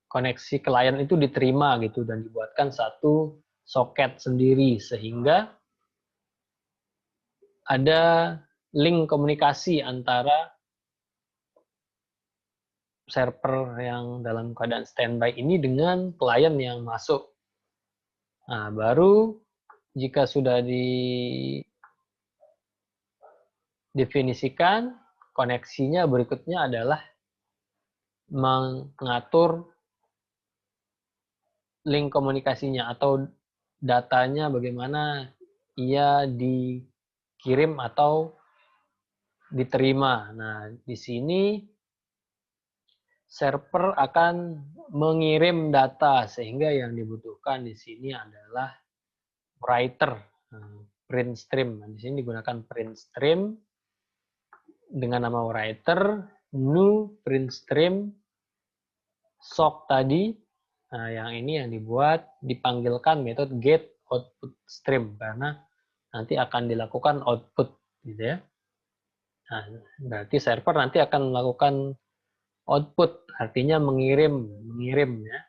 koneksi klien itu diterima gitu dan dibuatkan satu soket sendiri sehingga ada link komunikasi antara server yang dalam keadaan standby ini dengan klien yang masuk. Nah, baru jika sudah didefinisikan, koneksinya berikutnya adalah mengatur link komunikasinya atau datanya bagaimana ia dikirim atau diterima. Nah, di sini server akan mengirim data sehingga yang dibutuhkan di sini adalah writer, print stream. Di sini digunakan print stream dengan nama writer, new print stream, sock tadi. Nah, yang ini yang dipanggilkan metode get output stream karena nanti akan dilakukan output gitu ya. Nah, berarti server nanti akan melakukan output, artinya mengirim ya.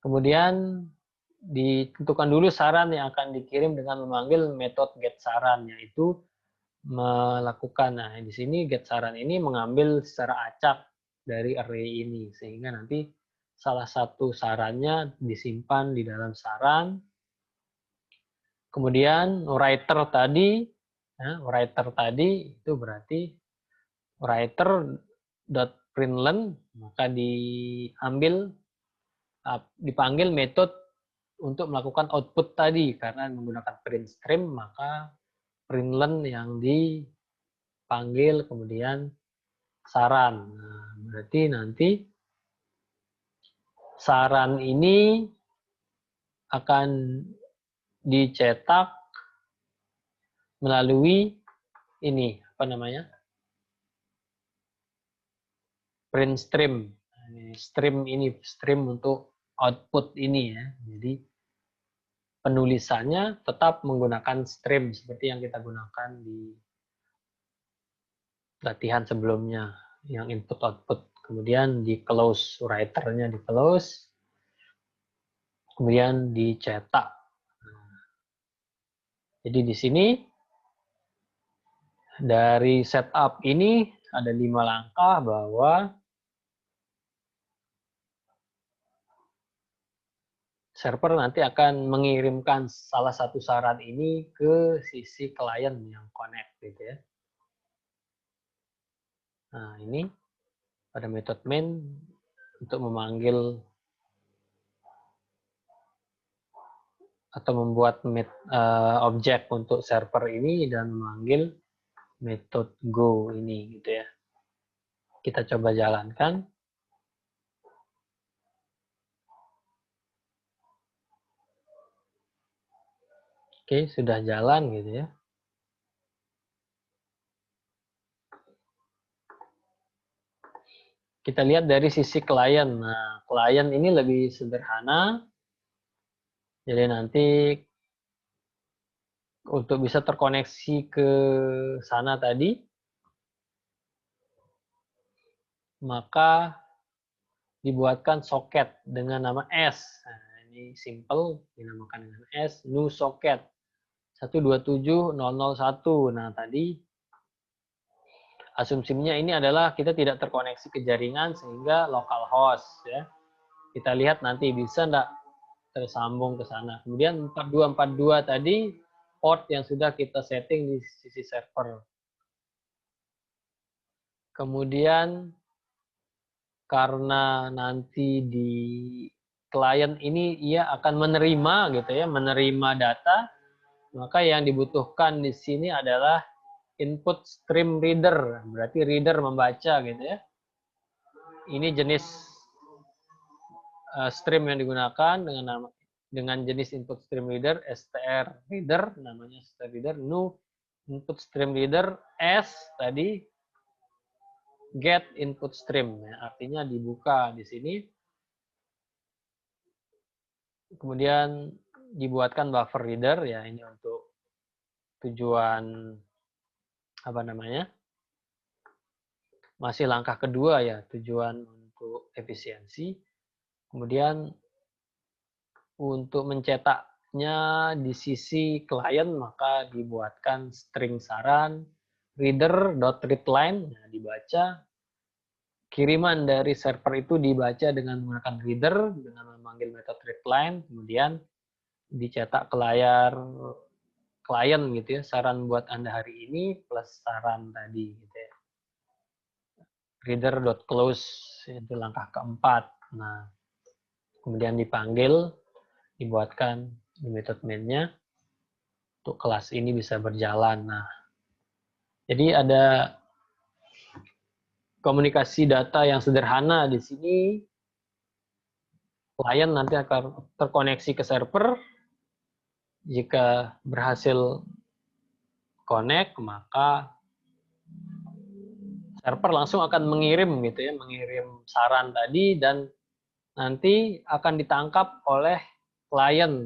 Kemudian ditentukan dulu saran yang akan dikirim dengan memanggil metode get saran, yaitu melakukan, nah di sini get saran ini mengambil secara acak dari array ini, sehingga nanti salah satu sarannya disimpan di dalam saran. Kemudian writer tadi itu berarti writer.println, maka dipanggil metode untuk melakukan output tadi, karena menggunakan print stream maka println yang dipanggil, kemudian saran. Nah, berarti nanti saran ini akan dicetak melalui ini print stream. Stream untuk output ini ya. Jadi penulisannya tetap menggunakan stream seperti yang kita gunakan di latihan sebelumnya, yang input output. Kemudian di close, writer-nya di close, kemudian dicetak. Jadi di sini dari setup ini ada 5 langkah bahwa server nanti akan mengirimkan salah satu saran ini ke sisi klien yang connect gitu ya. Nah, ini pada metode main untuk memanggil atau membuat objek untuk server ini dan memanggil metode go ini gitu ya. Kita coba jalankan. Oke, sudah jalan gitu ya. Kita lihat dari sisi klien. Nah, klien ini lebih sederhana. Jadi nanti untuk bisa terkoneksi ke sana tadi, maka dibuatkan soket dengan nama S. Nah, ini simple, dinamakan dengan S, new socket 127.001. Nah, tadi asumsinya ini adalah kita tidak terkoneksi ke jaringan sehingga localhost ya. Kita lihat nanti bisa enggak tersambung ke sana. Kemudian 4242 tadi port yang sudah kita setting di sisi server. Kemudian karena nanti di klien ini ia akan menerima gitu ya, menerima data, maka yang dibutuhkan di sini adalah input stream reader, berarti reader membaca gitu ya. Ini jenis stream yang digunakan dengan jenis input stream reader, str reader, namanya str reader, new input stream reader, S tadi get input stream, ya, artinya dibuka di sini. Kemudian dibuatkan buffer reader, ya ini untuk tujuan apa namanya? Masih langkah kedua ya, tujuan untuk efisiensi. Kemudian untuk mencetaknya di sisi klien maka dibuatkan string saran reader.readline, nah, dibaca. Kiriman dari server itu dibaca dengan menggunakan reader dengan memanggil metode readline, kemudian dicetak ke layar klien gitu ya, saran buat Anda hari ini plus saran tadi gitu ya. Reader.close itu langkah keempat. Nah, kemudian dipanggil, dibuatkan di method main-nya untuk kelas ini bisa berjalan. Nah, jadi ada komunikasi data yang sederhana di sini. Klien nanti akan terkoneksi ke server. Jika berhasil connect, maka server langsung akan mengirim gitu ya, mengirim saran tadi dan nanti akan ditangkap oleh klien.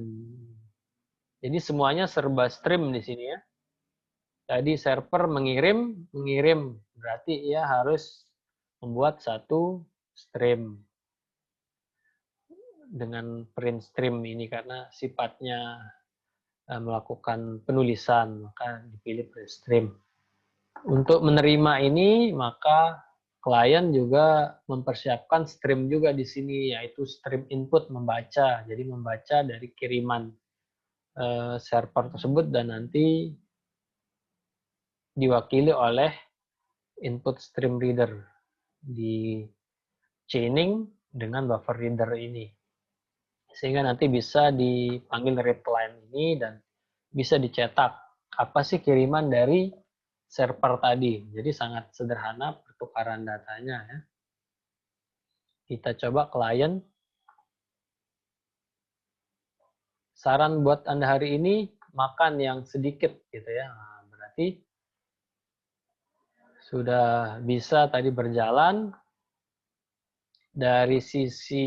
Jadi semuanya serba stream di sini ya. Jadi server mengirim berarti ia harus membuat satu stream dengan print stream ini karena sifatnya melakukan penulisan, maka dipilih print stream. Untuk menerima ini, maka klien juga mempersiapkan stream juga di sini, yaitu stream input membaca. Jadi membaca dari kiriman server tersebut dan nanti diwakili oleh input stream reader di chaining dengan buffer reader ini. Sehingga nanti bisa dipanggil readline ini dan bisa dicetak apa sih kiriman dari server tadi. Jadi sangat sederhana pertukaran datanya ya. Kita coba klien. Saran buat Anda hari ini makan yang sedikit gitu ya. Nah, berarti sudah bisa tadi berjalan dari sisi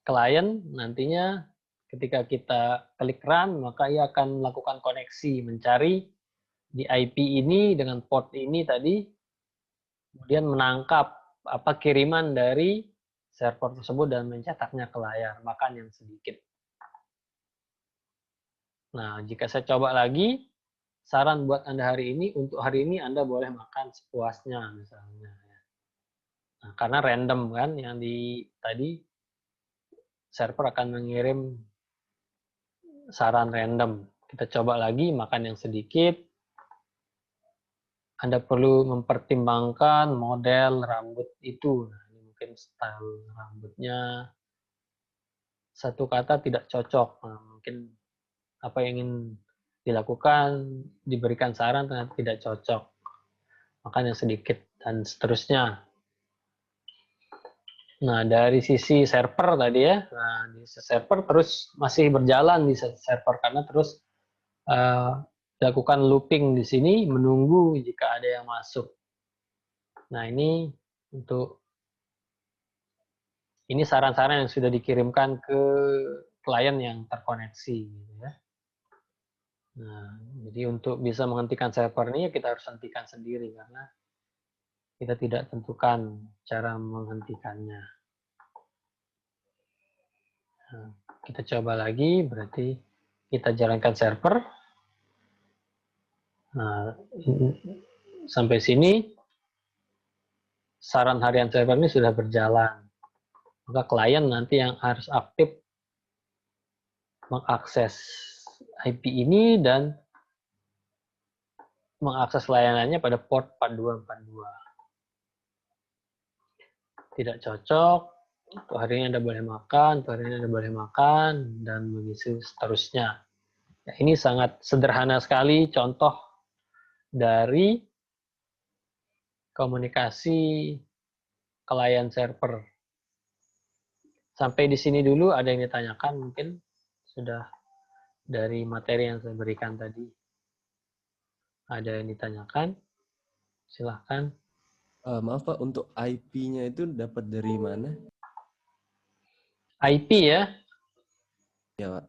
klien. Nantinya ketika kita klik run maka ia akan melakukan koneksi, mencari di IP ini dengan port ini tadi, kemudian menangkap apa kiriman dari server tersebut dan mencetaknya ke layar, makan yang sedikit. Nah, jika saya coba lagi, saran buat Anda hari ini, untuk hari ini Anda boleh makan sepuasnya misalnya. Nah, karena random kan, yang tadi server akan mengirim saran random. Kita coba lagi, makan yang sedikit. Anda perlu mempertimbangkan model rambut itu. Nah, ini mungkin style rambutnya satu kata tidak cocok. Nah, mungkin apa yang ingin dilakukan, diberikan saran ternyata tidak cocok. Makan yang sedikit dan seterusnya. Nah, dari sisi server tadi ya, nah di server terus masih berjalan di server karena terus lakukan looping di sini, menunggu jika ada yang masuk. Nah, ini saran-saran yang sudah dikirimkan ke klien yang terkoneksi. Gitu ya. Nah, jadi untuk bisa menghentikan server ini, kita harus hentikan sendiri, karena kita tidak tentukan cara menghentikannya. Nah, kita coba lagi, berarti kita jalankan server. Nah, sampai sini, saran harian server ini sudah berjalan. Maka klien nanti yang harus aktif mengakses IP ini dan mengakses layanannya pada port 4242. Tidak cocok, untuk hari ini Anda boleh makan, untuk hari ini Anda boleh makan, dan begitu seterusnya. Ya, ini sangat sederhana sekali contoh dari komunikasi klien server. Sampai di sini dulu ada yang ditanyakan, mungkin sudah dari materi yang saya berikan tadi. Ada yang ditanyakan? Silahkan. Maaf Pak, untuk IP-nya itu dapat dari mana? IP ya? Ya Pak.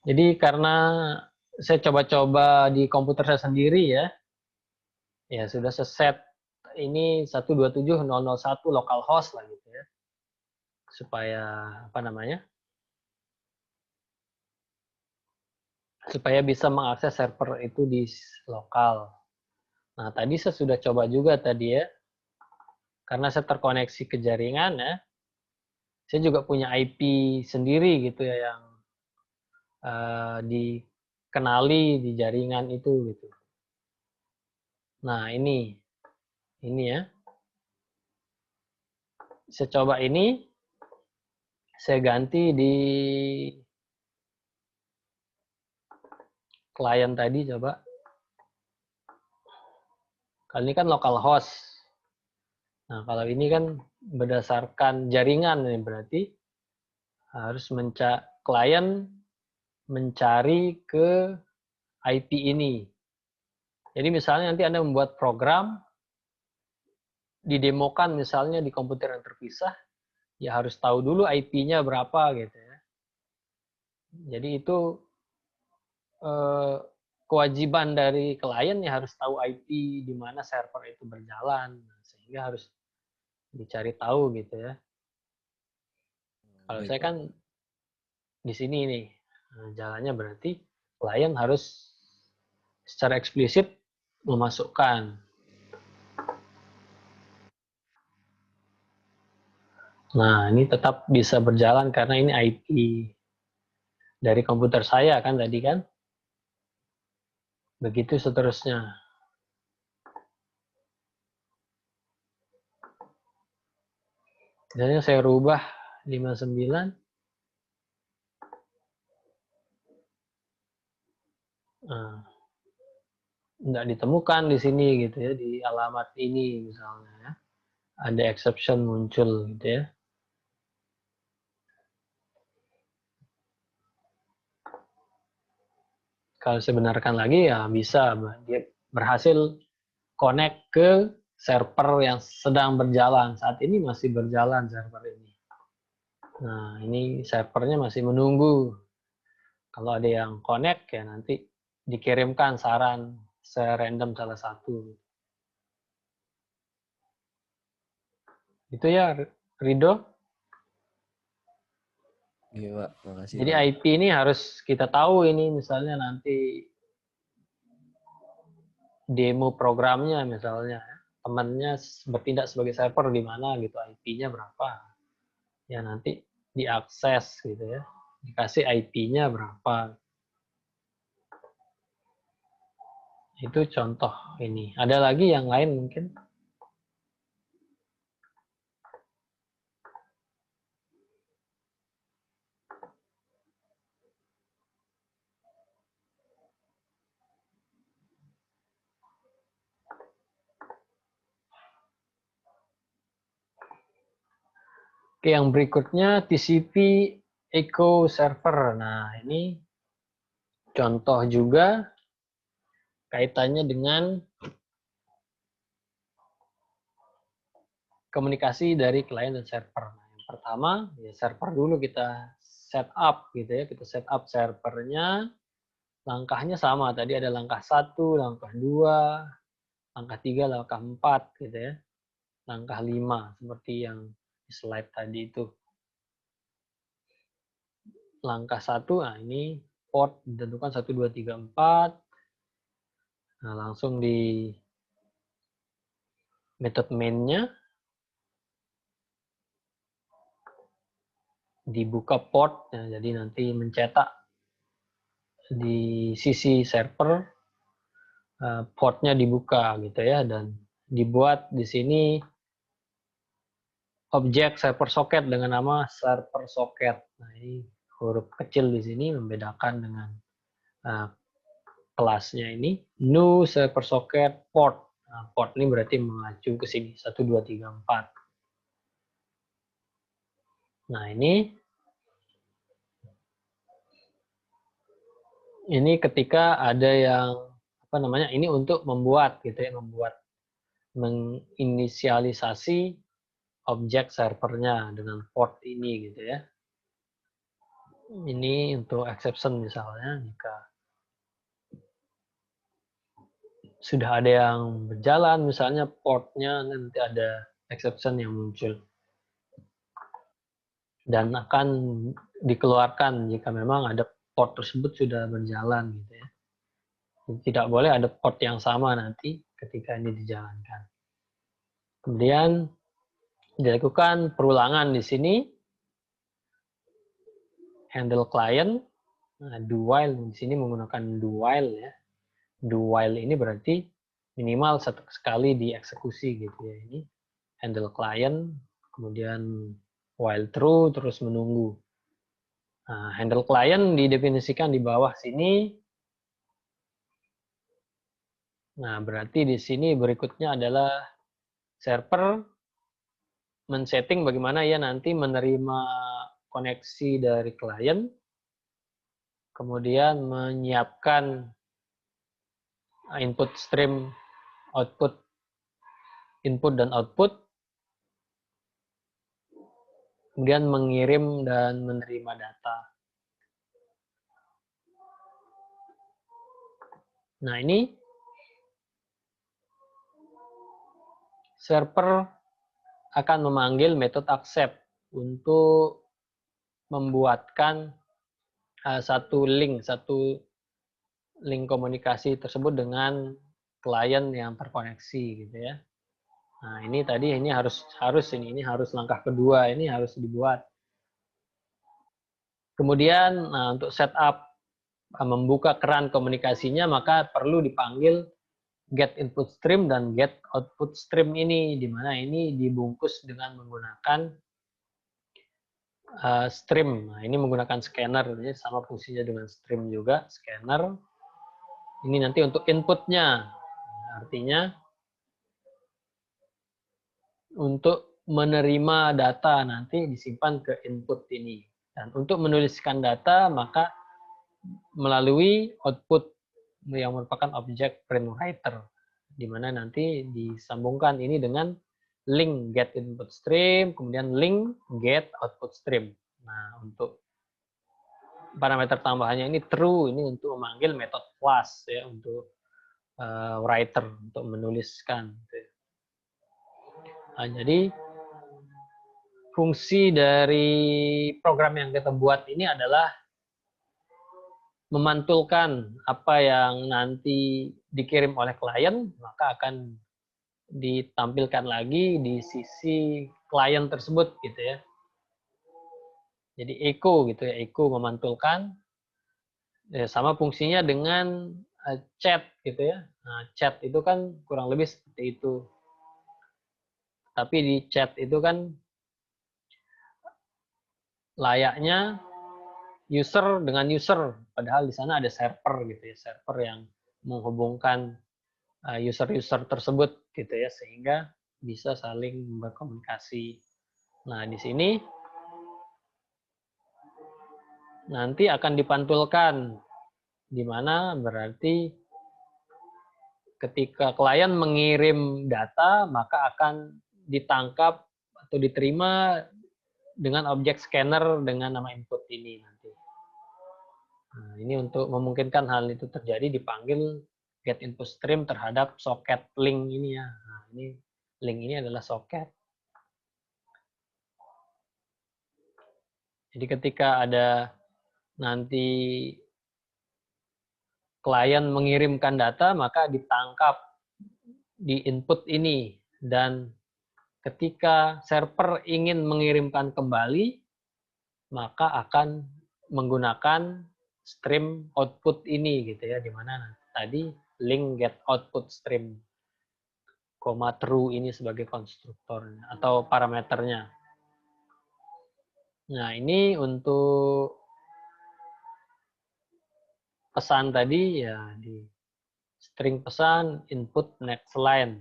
Jadi karena saya coba-coba di komputer saya sendiri ya, ya sudah seset ini 127.0.0.1 localhost lah gitu ya, supaya apa namanya, supaya bisa mengakses server itu di lokal. Nah tadi saya sudah coba juga tadi ya, karena saya terkoneksi ke jaringan ya, saya juga punya IP sendiri gitu ya yang dikenali di jaringan itu gitu. Nah ini ya. Saya coba ini, saya ganti di klien tadi coba. Kali ini kan localhost. Nah, kalau ini kan berdasarkan jaringan nih, berarti harus klien mencari ke IP ini. Jadi misalnya nanti Anda membuat program, didemokan misalnya di komputer yang terpisah, ya harus tahu dulu IP-nya berapa gitu ya. Jadi itu kewajiban dari klien ya harus tahu IP di mana server itu berjalan, sehingga harus dicari tahu gitu ya. Kalau Baik, saya Pak. kan di sini nih jalannya, berarti klien harus secara eksplisit memasukkan. Nah, ini tetap bisa berjalan karena ini IP dari komputer saya kan tadi kan. Begitu seterusnya. Misalnya saya rubah 59. Nah, nggak ditemukan di sini gitu ya, di alamat ini misalnya ya. Ada exception muncul gitu ya. Kalau saya benarkan lagi ya bisa, dia berhasil connect ke server yang sedang berjalan. Saat ini masih berjalan server ini. Nah, ini servernya masih menunggu. Kalau ada yang connect ya nanti dikirimkan saran serandom salah satu. Itu ya, Rido. Iya Pak, makasih Jadi Pak. IP ini harus kita tahu ini, misalnya nanti demo programnya misalnya temannya bertindak sebagai server di mana gitu, IP-nya berapa. Ya nanti diakses gitu ya. Dikasih IP-nya berapa. Itu contoh ini. Ada lagi yang lain mungkin? Oke, yang berikutnya TCP Echo Server. Nah, ini contoh juga kaitannya dengan komunikasi dari klien dan server. Yang pertama, ya server dulu kita setup gitu ya. Kita setup servernya. Langkahnya sama. Tadi ada langkah 1, langkah 2, langkah 3, langkah 4 gitu ya. Langkah 5 seperti yang di slide tadi itu. Langkah 1, nah ini port ditentukan 1, 2, 3, 4. Nah, langsung di method main-nya dibuka port, ya, jadi nanti mencetak di sisi server portnya dibuka gitu ya, dan dibuat di sini objek server socket dengan nama server socket. Nah, ini huruf kecil di sini membedakan dengan kelasnya ini new server socket port. Nah, port ini berarti mengacu ke sini 1, 2, 3, 4. Nah, ini ketika ada yang ini untuk membuat gitu ya, menginisialisasi objek servernya dengan port ini gitu ya. Ini untuk exception misalnya jika sudah ada yang berjalan misalnya portnya, nanti ada exception yang muncul dan akan dikeluarkan jika memang ada port tersebut sudah berjalan gitu ya. Tidak boleh ada port yang sama nanti ketika ini dijalankan. Kemudian dilakukan perulangan di sini handle client. Nah, do while di sini menggunakan do while ya. Do while ini berarti minimal satu kali dieksekusi gitu ya. Ini handle client, kemudian while true, terus menunggu. Nah, handle client didefinisikan di bawah sini. Nah, berarti di sini berikutnya adalah server men-setting bagaimana ya nanti menerima koneksi dari klien, kemudian menyiapkan input stream, output, input dan output, kemudian mengirim dan menerima data. Nah, ini server akan memanggil metode accept untuk membuatkan satu link komunikasi tersebut dengan klien yang terkoneksi gitu ya. Nah, ini tadi ini harus langkah kedua, ini harus dibuat. Kemudian untuk setup membuka keran komunikasinya maka perlu dipanggil get input stream dan get output stream ini, di mana ini dibungkus dengan menggunakan stream. Nah, ini menggunakan scanner, ini sama fungsinya dengan stream juga, scanner. Ini nanti untuk inputnya, artinya untuk menerima data nanti disimpan ke input ini. Dan untuk menuliskan data maka melalui output yang merupakan objek print writer, di mana nanti disambungkan ini dengan link get input stream, kemudian link get output stream. Nah, untuk parameter tambahannya ini true, ini untuk memanggil metode class ya, untuk writer, untuk menuliskan. Nah, jadi fungsi dari program yang kita buat ini adalah memantulkan apa yang nanti dikirim oleh klien, maka akan ditampilkan lagi di sisi klien tersebut gitu ya. Jadi echo gitu ya, echo memantulkan ya, sama fungsinya dengan chat gitu ya. Nah, chat itu kan kurang lebih seperti itu. Tapi di chat itu kan layaknya user dengan user, padahal di sana ada server gitu ya, server yang menghubungkan user-user tersebut gitu ya, sehingga bisa saling berkomunikasi. Nah, di sini nanti akan dipantulkan, di mana berarti ketika klien mengirim data, maka akan ditangkap atau diterima dengan objek scanner dengan nama input ini nanti. Nah, ini untuk memungkinkan hal itu terjadi dipanggil get input stream terhadap socket link ini ya. Nah, ini link ini adalah socket. Jadi ketika ada nanti klien mengirimkan data, maka ditangkap di input ini. Dan ketika server ingin mengirimkan kembali, maka akan menggunakan stream output ini gitu ya, di mana tadi link get output stream, true ini sebagai konstruktor atau parameternya. Nah, ini untuk pesan tadi ya di string pesan input next line.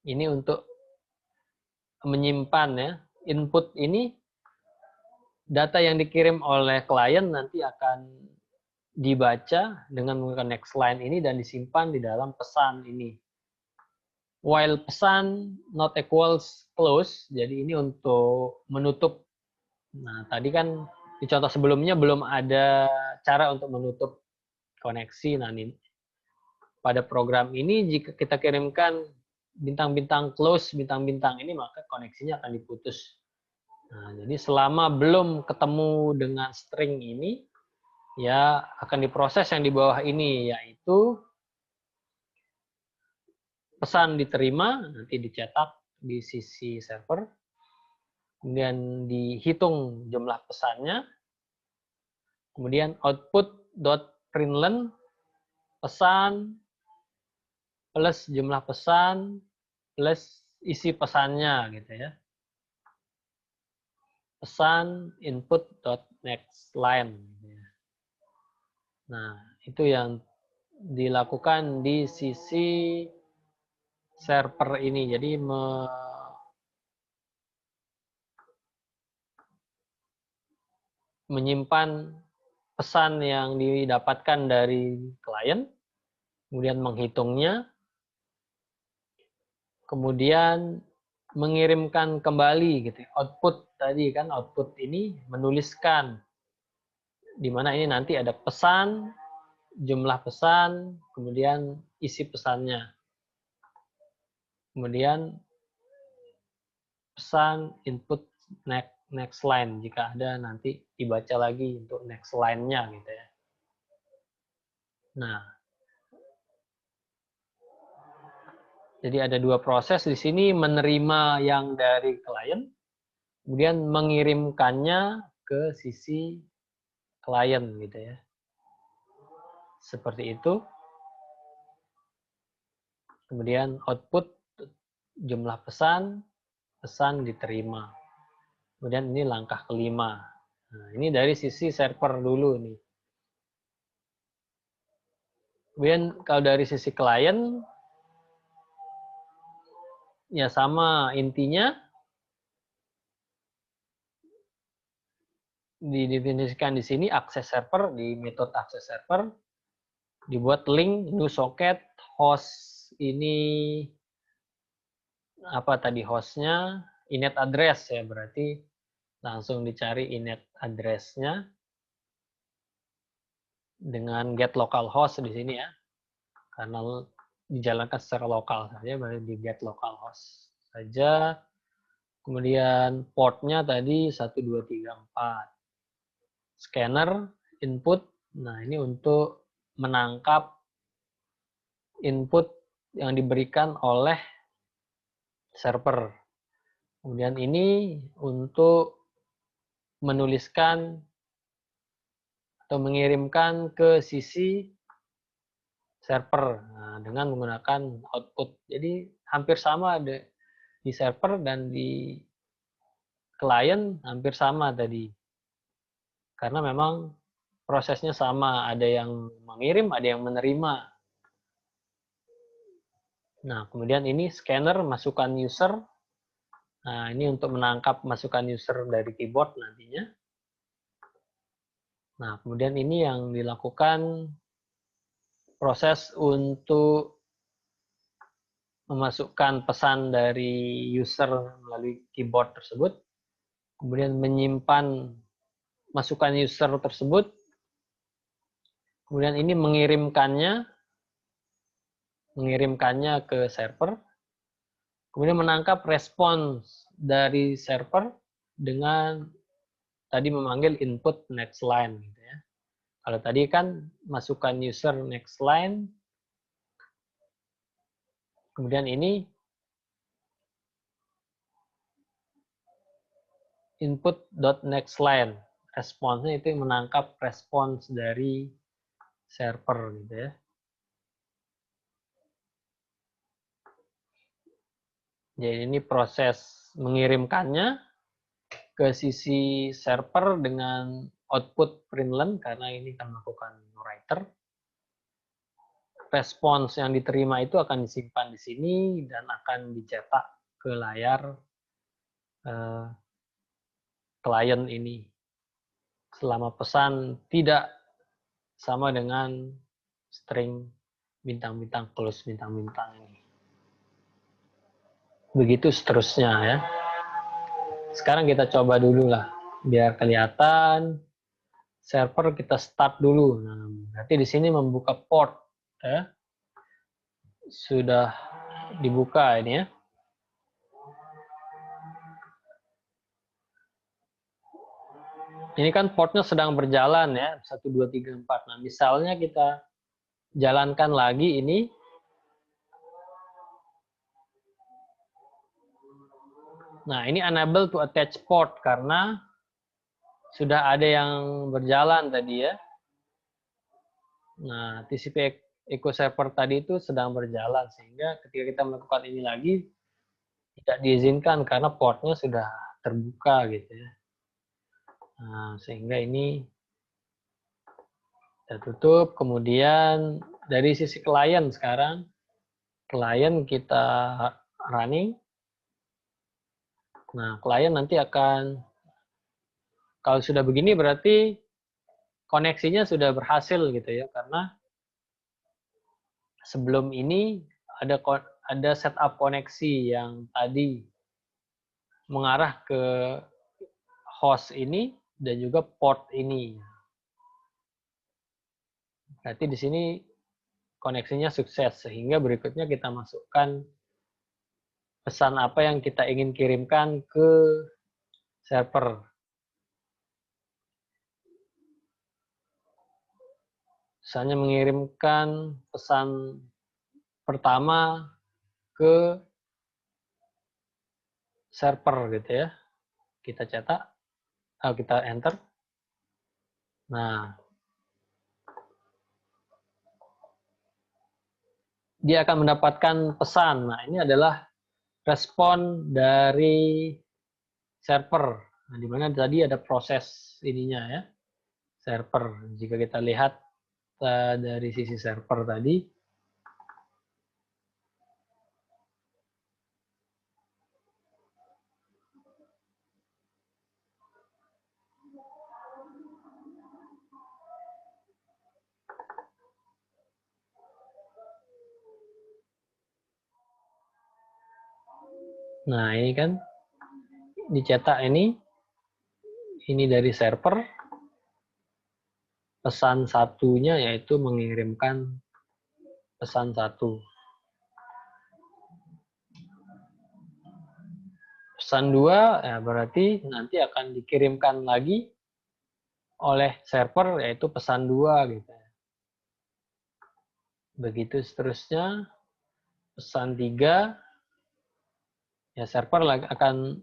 Ini untuk menyimpan ya. Input ini data yang dikirim oleh klien nanti akan dibaca dengan menggunakan next line ini dan disimpan di dalam pesan ini. While pesan not equals close, jadi ini untuk menutup. Nah, tadi kan di contoh sebelumnya belum ada cara untuk menutup koneksi. Nah, ini pada program ini jika kita kirimkan bintang-bintang close, bintang-bintang ini, maka koneksinya akan diputus. Nah, jadi selama belum ketemu dengan string ini, ya akan diproses yang di bawah ini, yaitu pesan diterima, nanti dicetak di sisi server, kemudian dihitung jumlah pesannya, kemudian output.println pesan plus jumlah pesan plus isi pesannya gitu ya. Pesan input.next line. Nah, itu yang dilakukan di sisi server ini. Jadi menyimpan pesan yang didapatkan dari klien, kemudian menghitungnya, kemudian mengirimkan kembali gitu. Output tadi kan, output ini menuliskan di mana ini nanti ada pesan, jumlah pesan, kemudian isi pesannya. Kemudian pesan input next line, jika ada nanti dibaca lagi untuk next line-nya gitu ya. Nah, jadi ada dua proses di sini, menerima yang dari klien, kemudian mengirimkannya ke sisi klien gitu ya. Seperti itu. Kemudian output jumlah pesan, pesan diterima. Kemudian ini langkah kelima. Nah, ini dari sisi server dulu nih. Kemudian kalau dari sisi klien, ya sama intinya, didefinisikan di sini akses server, di metode akses server, dibuat link new socket, host ini apa tadi hostnya, inet address ya, berarti langsung dicari inet address-nya dengan get localhost di sini ya, karena dijalankan secara lokal saja, berarti di get localhost saja. Kemudian portnya tadi 1234. Scanner input, nah ini untuk menangkap input yang diberikan oleh server. Kemudian ini untuk menuliskan atau mengirimkan ke sisi server dengan menggunakan output. Jadi hampir sama ada di server dan di klien, hampir sama tadi. Karena memang prosesnya sama, ada yang mengirim, ada yang menerima. Nah, kemudian ini scanner masukkan user. Nah, ini untuk menangkap masukan user dari keyboard nantinya. Nah, kemudian ini yang dilakukan proses untuk memasukkan pesan dari user melalui keyboard tersebut, kemudian menyimpan masukan user tersebut, kemudian ini mengirimkannya ke server, kemudian menangkap respons dari server dengan tadi memanggil input next line. Gitu ya. Kalau tadi kan masukan user next line, kemudian ini input.nextLine. Responsnya itu menangkap respons dari server gitu ya. Jadi ini proses mengirimkannya ke sisi server dengan output println karena ini kan melakukan writer. Respons yang diterima itu akan disimpan di sini dan akan dicetak ke layar klien ini. Selama pesan tidak sama dengan string bintang-bintang close bintang-bintang ini. Begitu seterusnya ya. Sekarang kita coba dulu lah biar kelihatan. Server kita start dulu. Nah, berarti di sini membuka port ya. Sudah dibuka ini ya. Ini kan portnya sedang berjalan ya, 1 2 3 4. Nah, misalnya kita jalankan lagi ini. Nah, ini unable to attach port karena sudah ada yang berjalan tadi ya. Nah, TCP echo server tadi itu sedang berjalan sehingga ketika kita melakukan ini lagi tidak diizinkan karena portnya sudah terbuka gitu ya. Nah, sehingga ini kita tutup. Kemudian dari sisi klien sekarang, klien kita running. Nah, klien nanti akan, kalau sudah begini berarti koneksinya sudah berhasil gitu ya, karena sebelum ini ada setup koneksi yang tadi mengarah ke host ini dan juga port ini. Berarti di sini koneksinya sukses sehingga berikutnya kita masukkan pesan apa yang kita ingin kirimkan ke server. Misalnya mengirimkan pesan pertama ke server gitu ya. Kita cetak, kita enter. Nah, dia akan mendapatkan pesan. Nah, ini adalah respon dari server. Nah, di mana tadi ada proses ininya ya, server. Jika kita lihat dari sisi server tadi, nah ini kan dicetak ini dari server. Pesan satunya yaitu mengirimkan pesan satu. Pesan dua ya berarti nanti akan dikirimkan lagi oleh server yaitu pesan dua gitu. Begitu seterusnya. Pesan tiga ya server akan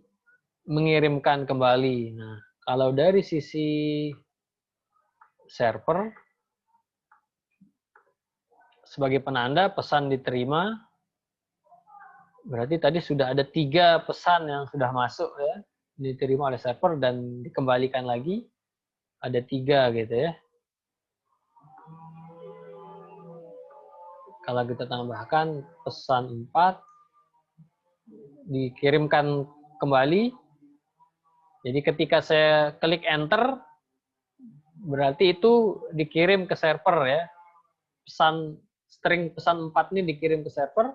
mengirimkan kembali. Nah, kalau dari sisi server sebagai penanda pesan diterima, berarti tadi sudah ada 3 pesan yang sudah masuk ya, diterima oleh server dan dikembalikan lagi, ada 3 gitu ya. Kalau kita tambahkan pesan 4 dikirimkan kembali, jadi ketika saya klik enter berarti itu dikirim ke server ya. string pesan 4 ini dikirim ke server,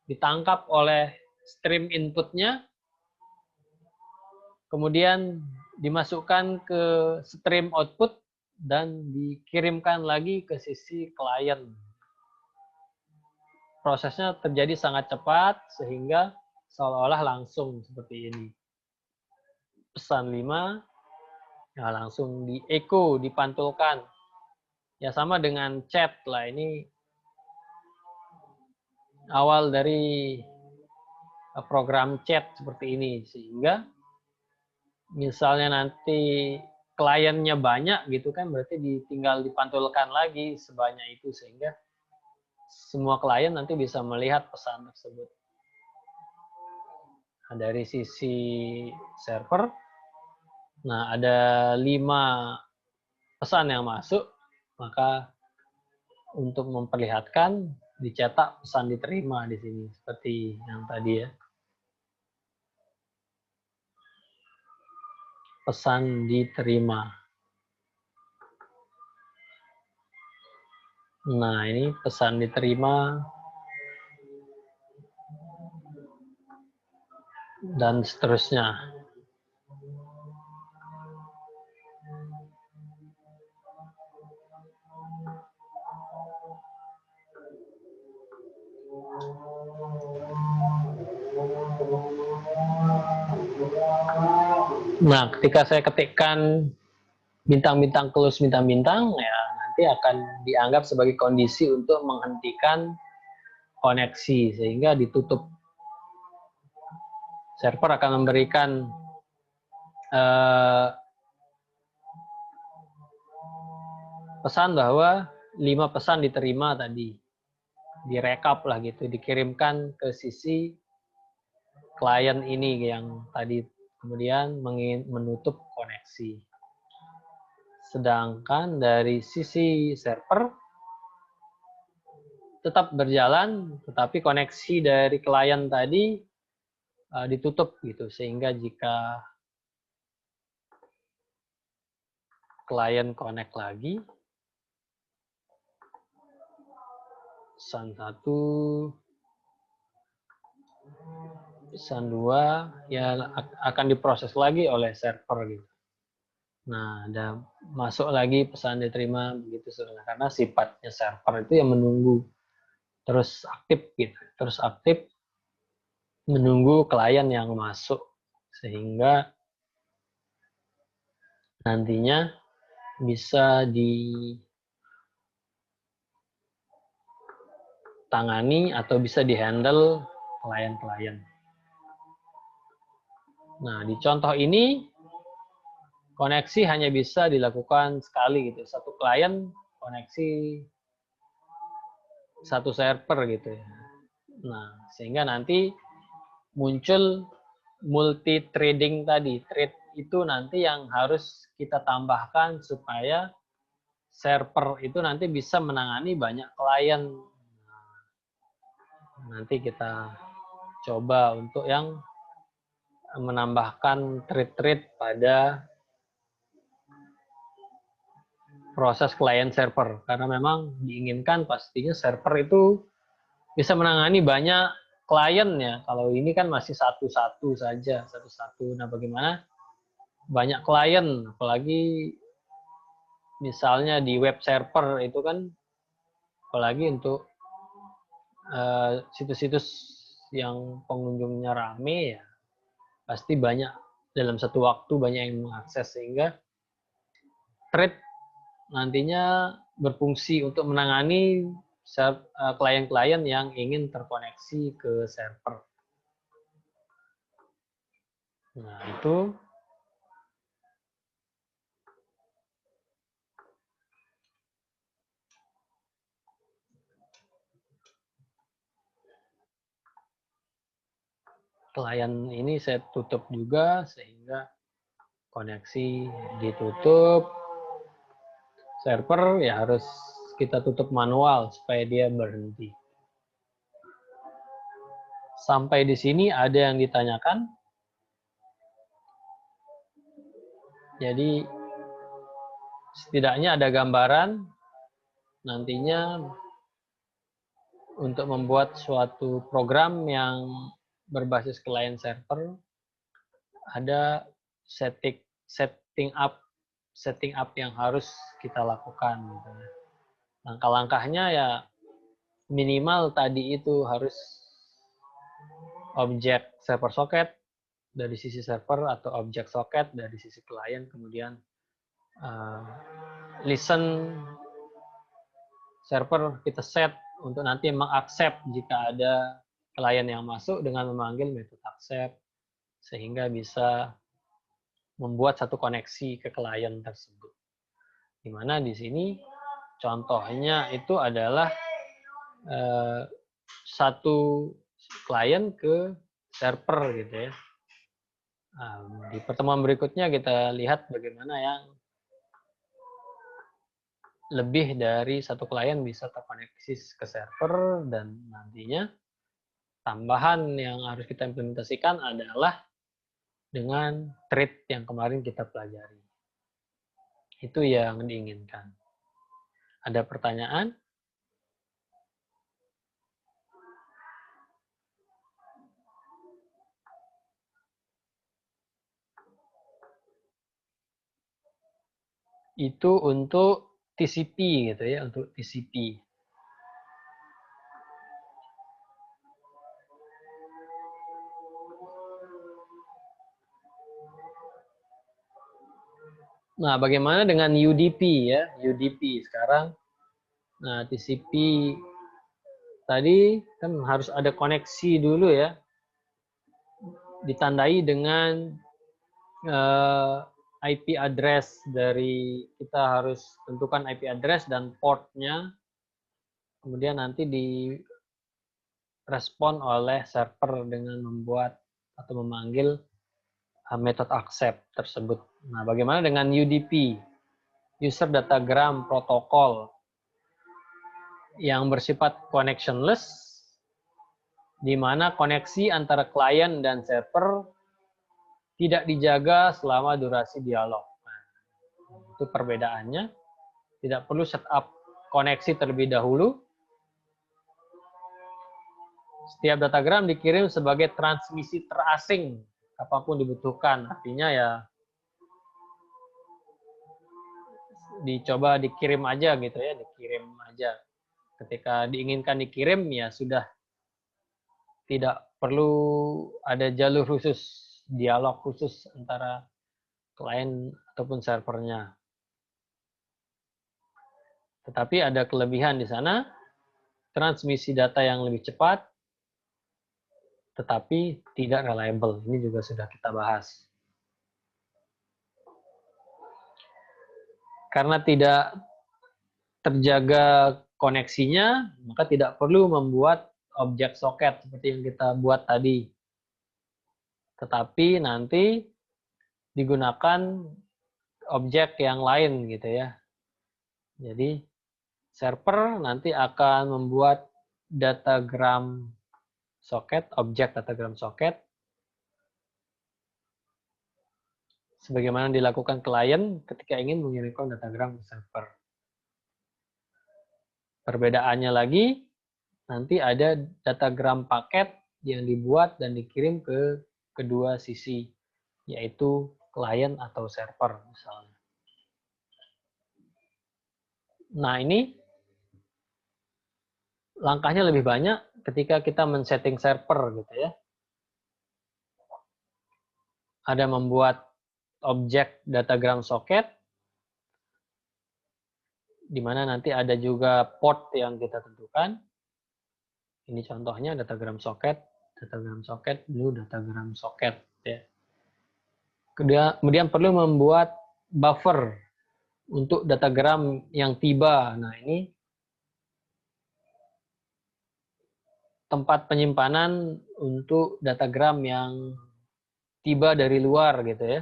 ditangkap oleh stream inputnya, kemudian dimasukkan ke stream output dan dikirimkan lagi ke sisi klien. Prosesnya terjadi sangat cepat sehingga seolah-olah langsung seperti ini. Pesan 5 ya langsung di echo, dipantulkan. Ya sama dengan chat lah, ini awal dari program chat seperti ini, sehingga misalnya nanti kliennya banyak gitu kan, berarti tinggal dipantulkan lagi sebanyak itu sehingga semua klien nanti bisa melihat pesan tersebut. Nah, dari sisi server, nah ada 5 pesan yang masuk, maka untuk memperlihatkan dicetak pesan diterima di sini seperti yang tadi ya. Pesan diterima. Nah, ini pesan diterima dan seterusnya. Nah, ketika saya ketikkan bintang-bintang close bintang-bintang, ya nanti akan dianggap sebagai kondisi untuk menghentikan koneksi sehingga ditutup. Server akan memberikan pesan bahwa 5 pesan diterima tadi, direkap lah gitu, dikirimkan ke sisi klien ini yang tadi, kemudian menutup koneksi. Sedangkan dari sisi server tetap berjalan, tetapi koneksi dari klien tadi ditutup gitu, sehingga jika klien connect lagi, pesan 1, pesan 2 ya akan diproses lagi oleh server gitu. Nah, ada masuk lagi pesan diterima begitu seterusnya, karena sifatnya server itu yang menunggu terus aktif gitu, terus aktif menunggu klien yang masuk sehingga nantinya bisa ditangani atau bisa dihandle klien-klien. Nah, di contoh ini koneksi hanya bisa dilakukan sekali gitu, satu klien koneksi satu server gitu ya. Nah, sehingga nanti muncul multi trading tadi. Trade itu nanti yang harus kita tambahkan supaya server itu nanti bisa menangani banyak klien. Nanti kita coba untuk yang menambahkan trade-trade pada proses klien server, karena memang diinginkan pastinya server itu bisa menangani banyak klien ya. Kalau ini kan masih satu-satu saja, satu-satu. Nah, bagaimana banyak klien, apalagi misalnya di web server itu kan, apalagi untuk situs-situs yang pengunjungnya rame ya, pasti banyak dalam satu waktu banyak yang mengakses, sehingga thread nantinya berfungsi untuk menangani klien-klien yang ingin terkoneksi ke server. Nah, itu klien ini saya tutup juga sehingga koneksi ditutup. Server ya harus kita tutup manual supaya dia berhenti. Sampai di sini ada yang ditanyakan? Jadi setidaknya ada gambaran nantinya untuk membuat suatu program yang berbasis client server, ada setting up yang harus kita lakukan. Gitu. Langkah-langkahnya ya minimal tadi itu harus objek server socket dari sisi server atau objek socket dari sisi klien, kemudian listen server kita set untuk nanti mengaccept jika ada klien yang masuk dengan memanggil metode accept sehingga bisa membuat satu koneksi ke klien tersebut. Di mana di sini contohnya itu adalah satu klien ke server gitu ya. Di pertemuan berikutnya kita lihat bagaimana yang lebih dari satu klien bisa terkoneksi ke server dan nantinya tambahan yang harus kita implementasikan adalah dengan thread yang kemarin kita pelajari. Itu yang diinginkan. Ada pertanyaan? Itu untuk TCP gitu ya, untuk TCP. Nah, bagaimana dengan UDP ya? UDP sekarang. Nah, TCP tadi kan harus ada koneksi dulu ya. Ditandai dengan IP address dari kita harus tentukan IP address dan portnya. Kemudian nanti direspon oleh server dengan membuat atau memanggil metode accept tersebut. Nah, bagaimana dengan UDP, User Datagram Protocol, yang bersifat connectionless, di mana koneksi antara klien dan server tidak dijaga selama durasi dialog. Nah, itu perbedaannya. Tidak perlu setup koneksi terlebih dahulu. Setiap datagram dikirim sebagai transmisi terasing apapun dibutuhkan. Artinya ya dicoba dikirim aja gitu ya, dikirim aja. Ketika diinginkan dikirim ya sudah, tidak perlu ada jalur khusus, dialog khusus antara klien ataupun servernya. Tetapi ada kelebihan di sana, transmisi data yang lebih cepat, tetapi tidak reliable. Ini juga sudah kita bahas. Karena tidak terjaga koneksinya, maka tidak perlu membuat objek socket seperti yang kita buat tadi. Tetapi nanti digunakan objek yang lain gitu ya. Jadi server nanti akan membuat datagram socket, objek datagram socket, sebagaimana dilakukan klien ketika ingin mengirimkan datagram ke server. Perbedaannya lagi, nanti ada datagram paket yang dibuat dan dikirim ke kedua sisi, yaitu klien atau server misalnya. Nah, ini langkahnya lebih banyak ketika kita men-setting server gitu ya. Ada membuat objek datagram socket, di mana nanti ada juga port yang kita tentukan. Ini contohnya datagram socket, new datagram socket. Ya. Kemudian perlu membuat buffer untuk datagram yang tiba. Nah, ini tempat penyimpanan untuk datagram yang tiba dari luar gitu ya.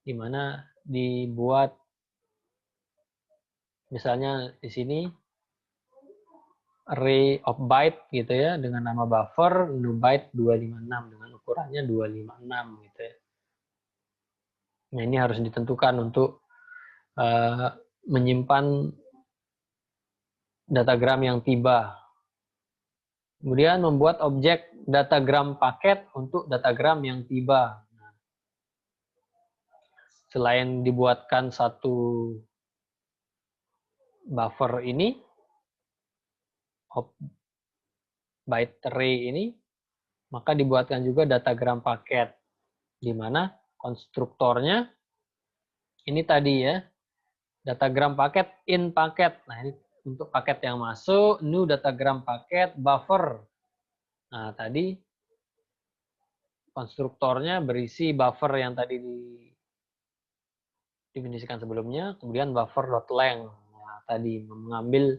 Di mana dibuat misalnya di sini array of byte gitu ya dengan nama buffer new byte 256 dengan ukurannya 256 gitu ya. Nah, ini harus ditentukan untuk menyimpan datagram yang tiba. Kemudian membuat objek datagram paket untuk datagram yang tiba. Selain dibuatkan satu buffer ini, byte array ini, maka dibuatkan juga datagram paket, di mana konstruktornya ini tadi ya, datagram paket in paket. Nah, ini untuk paket yang masuk, new datagram paket buffer. Nah, tadi konstruktornya berisi buffer yang tadi didefinisikan sebelumnya, kemudian buffer.length. Nah, tadi mengambil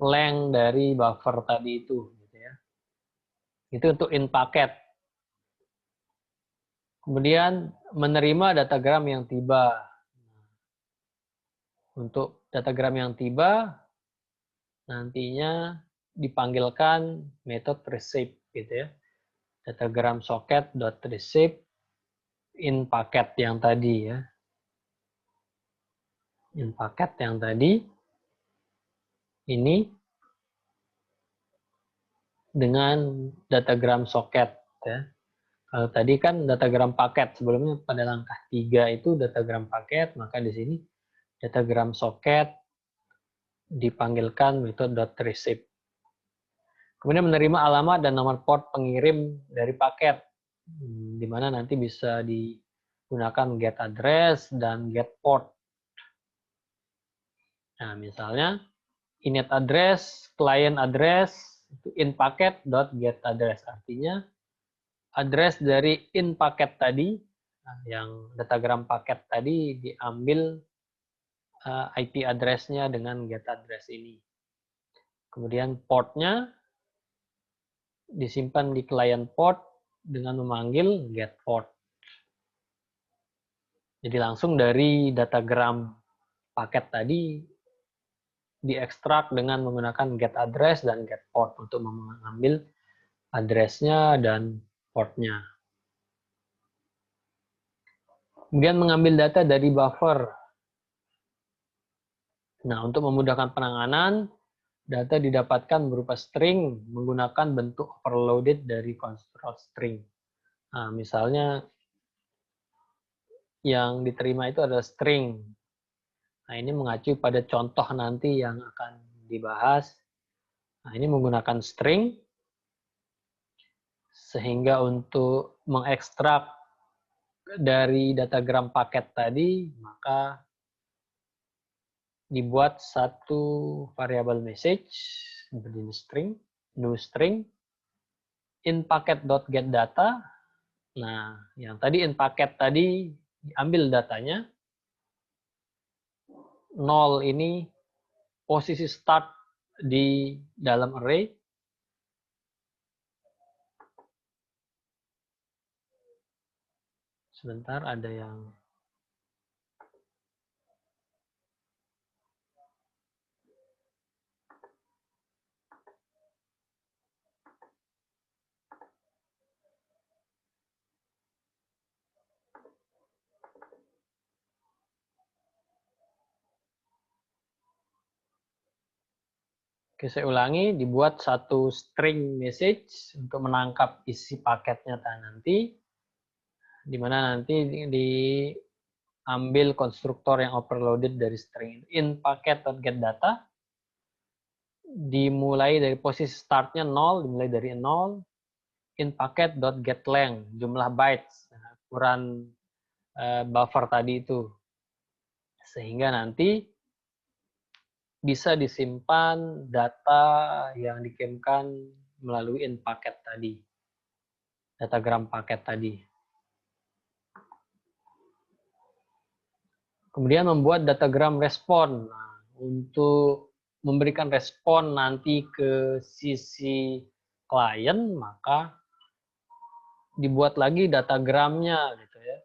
length dari buffer tadi itu. Gitu ya. Itu untuk in paket. Kemudian menerima datagram yang tiba. Untuk datagram yang tiba, nantinya dipanggilkan metode receive. Gitu ya. Datagram socket.receive in paket yang tadi ya. In paket yang tadi ini dengan datagram socket ya. Kalau tadi kan datagram paket, sebelumnya pada langkah 3 itu datagram paket, maka di sini datagram socket dipanggilkan metode.receive. Kemudian menerima alamat dan nomor port pengirim dari paket, di mana nanti bisa digunakan get address dan get port. Nah, misalnya init address, client address, itu in packet.get address. Artinya address dari in paket tadi, yang datagram paket tadi diambil IP address-nya dengan get address ini. Kemudian portnya disimpan di client port dengan memanggil get port. Jadi langsung dari datagram paket tadi diekstrak dengan menggunakan get address dan get port untuk mengambil address-nya dan portnya. Kemudian mengambil data dari buffer. Nah, untuk memudahkan penanganan, data didapatkan berupa string menggunakan bentuk overloaded dari construct string. Nah, misalnya yang diterima itu adalah string. Nah, ini mengacu pada contoh nanti yang akan dibahas. Nah, ini menggunakan string, sehingga untuk mengekstrak dari datagram paket tadi, maka dibuat satu variabel message berjenis string, new string, in packet.getData. Nah, yang tadi in packet tadi diambil datanya. 0 ini posisi start di dalam array. Sebentar, ada yang Oke, saya ulangi, dibuat satu string message untuk menangkap isi paketnya nanti, di mana nanti diambil konstruktor yang overloaded dari string in packet.getData, dimulai dari posisi startnya 0, dimulai dari 0, in packet.getLength, jumlah bytes, ukuran buffer tadi itu, sehingga nanti bisa disimpan data yang dikirimkan melalui in packet tadi, datagram paket tadi. Kemudian membuat datagram respon. Nah, untuk memberikan respon nanti ke sisi klien, maka dibuat lagi datagramnya gitu ya.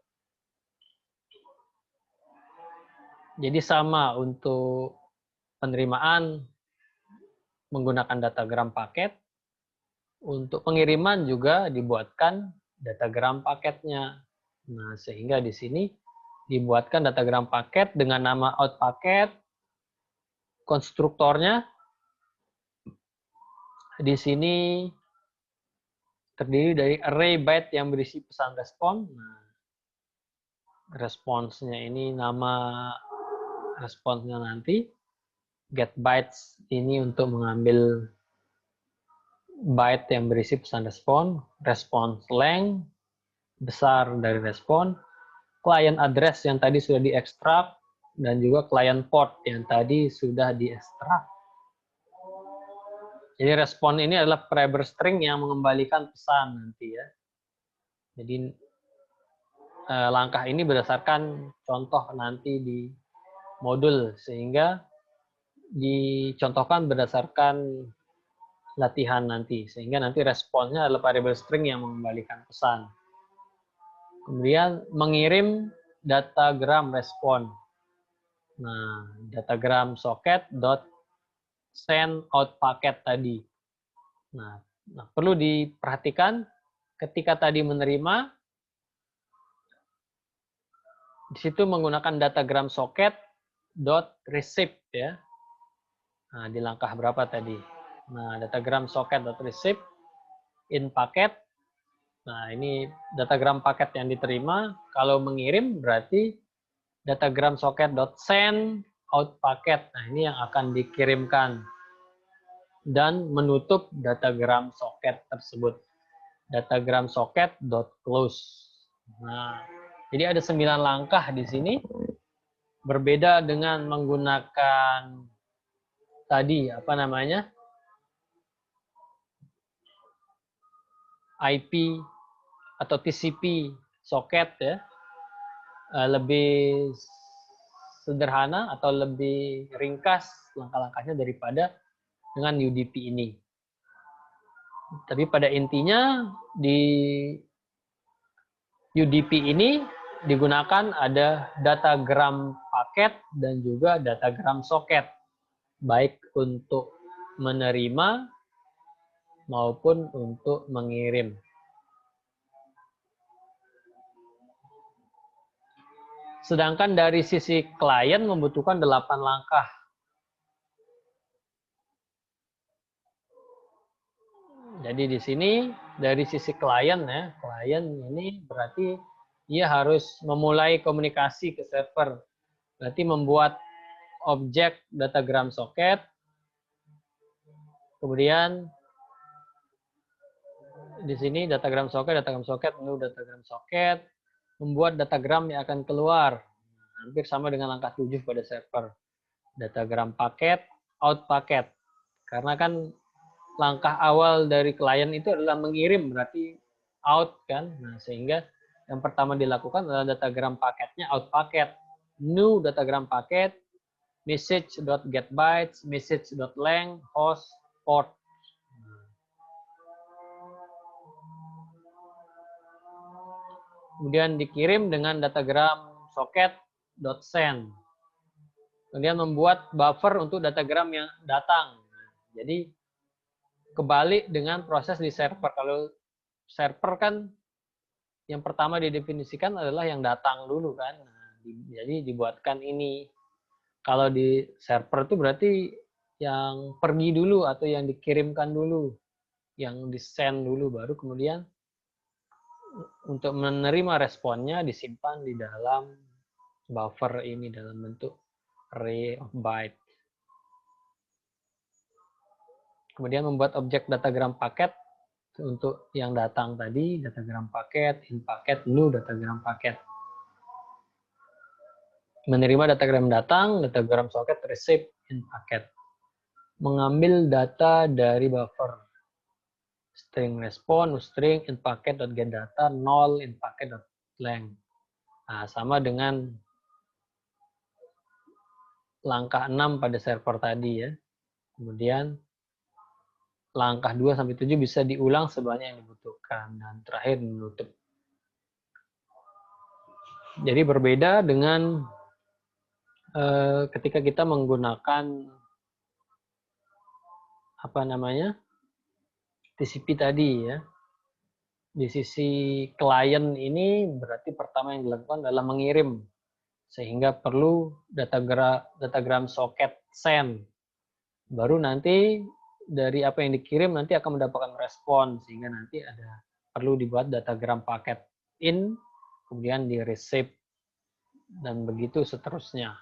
Jadi sama untuk penerimaan menggunakan datagram paket, untuk pengiriman juga dibuatkan datagram paketnya. Nah, sehingga di sini dibuatkan datagram paket dengan nama out paket, konstruktornya Di sini terdiri dari array byte yang berisi pesan respon. Nah, responsnya ini nama responsnya nanti. Get bytes ini untuk mengambil byte yang berisi pesan respon. Response length, besar dari respon. Client address yang tadi sudah diekstrak. Dan juga client port yang tadi sudah diekstrak. Jadi respon ini adalah parameter string yang mengembalikan pesan nanti ya. Jadi langkah ini berdasarkan contoh nanti di modul, sehingga dicontohkan berdasarkan latihan nanti, sehingga nanti responsnya adalah variable string yang mengembalikan pesan. Kemudian mengirim datagram respon. Nah, datagram socket dot send out paket tadi. Nah, perlu diperhatikan ketika tadi menerima, di situ menggunakan datagram socket dot receive ya. Nah, di langkah berapa tadi? Nah, datagram socket dot receive in paket. Nah, ini datagram paket yang diterima. Kalau mengirim berarti datagram socket dot send out paket. Nah, ini yang akan dikirimkan dan menutup datagram socket tersebut. Datagram socket dot close. Nah, jadi ada 9 langkah di sini. Berbeda dengan menggunakan tadi apa namanya? IP atau TCP socket ya. Lebih sederhana atau lebih ringkas langkah-langkahnya daripada dengan UDP ini. Tapi pada intinya di UDP ini digunakan ada datagram paket dan juga datagram socket, baik untuk menerima maupun untuk mengirim. Sedangkan dari sisi klien membutuhkan 8 langkah. Jadi di sini dari sisi klien ya, klien ini berarti ia harus memulai komunikasi ke server. Berarti membuat objek datagram socket, kemudian di sini datagram socket, new datagram socket, membuat datagram yang akan keluar. Hampir sama dengan langkah 7 pada server. Datagram paket, out paket. Karena kan langkah awal dari klien itu adalah mengirim, berarti out kan. Nah, sehingga yang pertama dilakukan adalah datagram paketnya out paket. New datagram paket, message.getBytes, message.length, host, port. Kemudian dikirim dengan datagram socket.send. Kemudian membuat buffer untuk datagram yang datang. Jadi kebalik dengan proses di server. Kalau server kan yang pertama didefinisikan adalah yang datang dulu kan. Nah, jadi dibuatkan ini. Kalau di server itu berarti yang pergi dulu atau yang dikirimkan dulu, yang di-send dulu, baru kemudian untuk menerima responnya disimpan di dalam buffer ini dalam bentuk array of byte. Kemudian membuat objek datagram paket untuk yang datang tadi, datagram paket, in paket, new datagram paket. Menerima datagram datang, datagram socket receive in paket. Mengambil data dari buffer. String respon, string in packet.get data, null in packet.length. Nah, sama dengan langkah 6 pada server tadi ya. Kemudian langkah 2 sampai 7 bisa diulang sebanyak yang dibutuhkan, dan terakhir menutup. Jadi berbeda dengan ketika kita menggunakan apa namanya TCP tadi ya. Di sisi klien ini berarti pertama yang dilakukan adalah mengirim, sehingga perlu datagram socket send. Baru nanti dari apa yang dikirim nanti akan mendapatkan respon, sehingga nanti perlu dibuat datagram paket in, kemudian di receive, dan begitu seterusnya.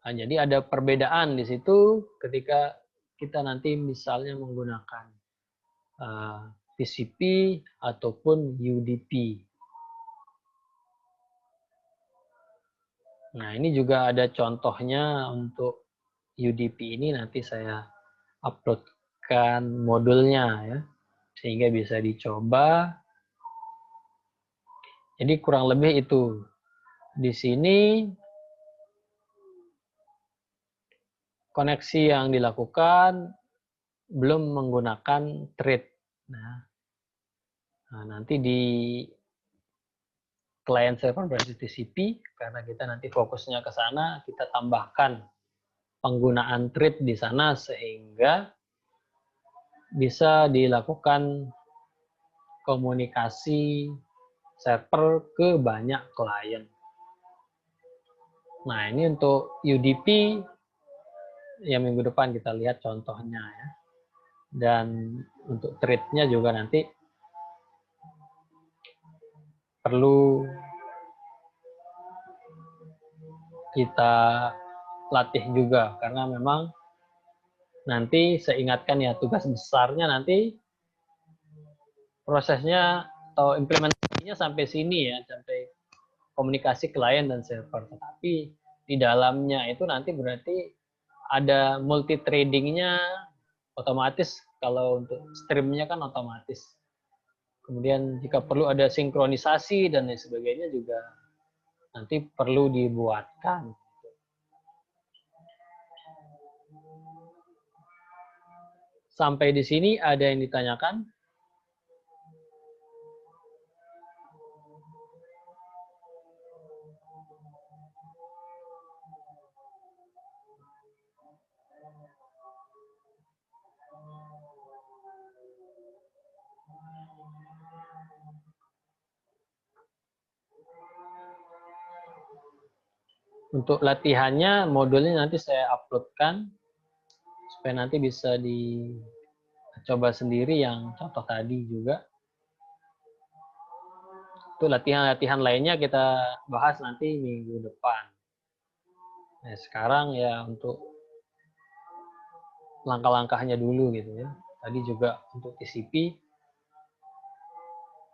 Nah, jadi ada perbedaan di situ ketika kita nanti misalnya menggunakan TCP ataupun UDP. Nah, ini juga ada contohnya untuk UDP ini, nanti saya uploadkan modulnya ya, sehingga bisa dicoba. Jadi kurang lebih itu. Di sini koneksi yang dilakukan belum menggunakan thread. Nah, nanti di client server berbasis TCP, karena kita nanti fokusnya ke sana, kita tambahkan penggunaan thread di sana sehingga bisa dilakukan komunikasi server ke banyak klien. Nah, ini untuk UDP yang minggu depan kita lihat contohnya ya. Dan untuk thread-nya juga nanti perlu kita latih juga, karena memang nanti saya ingatkan ya, tugas besarnya nanti prosesnya atau implementasinya sampai sini ya, sampai komunikasi klien dan server. Tetapi di dalamnya itu nanti berarti ada multi tradingnya otomatis, kalau untuk streamnya kan otomatis. Kemudian jika perlu ada sinkronisasi dan lain sebagainya juga nanti perlu dibuatkan. Sampai di sini ada yang ditanyakan? Untuk latihannya, modulnya nanti saya uploadkan supaya nanti bisa dicoba sendiri yang contoh tadi juga. Itu latihan-latihan lainnya kita bahas nanti minggu depan. Nah, sekarang ya untuk langkah-langkahnya dulu gitu ya. Tadi juga untuk TCP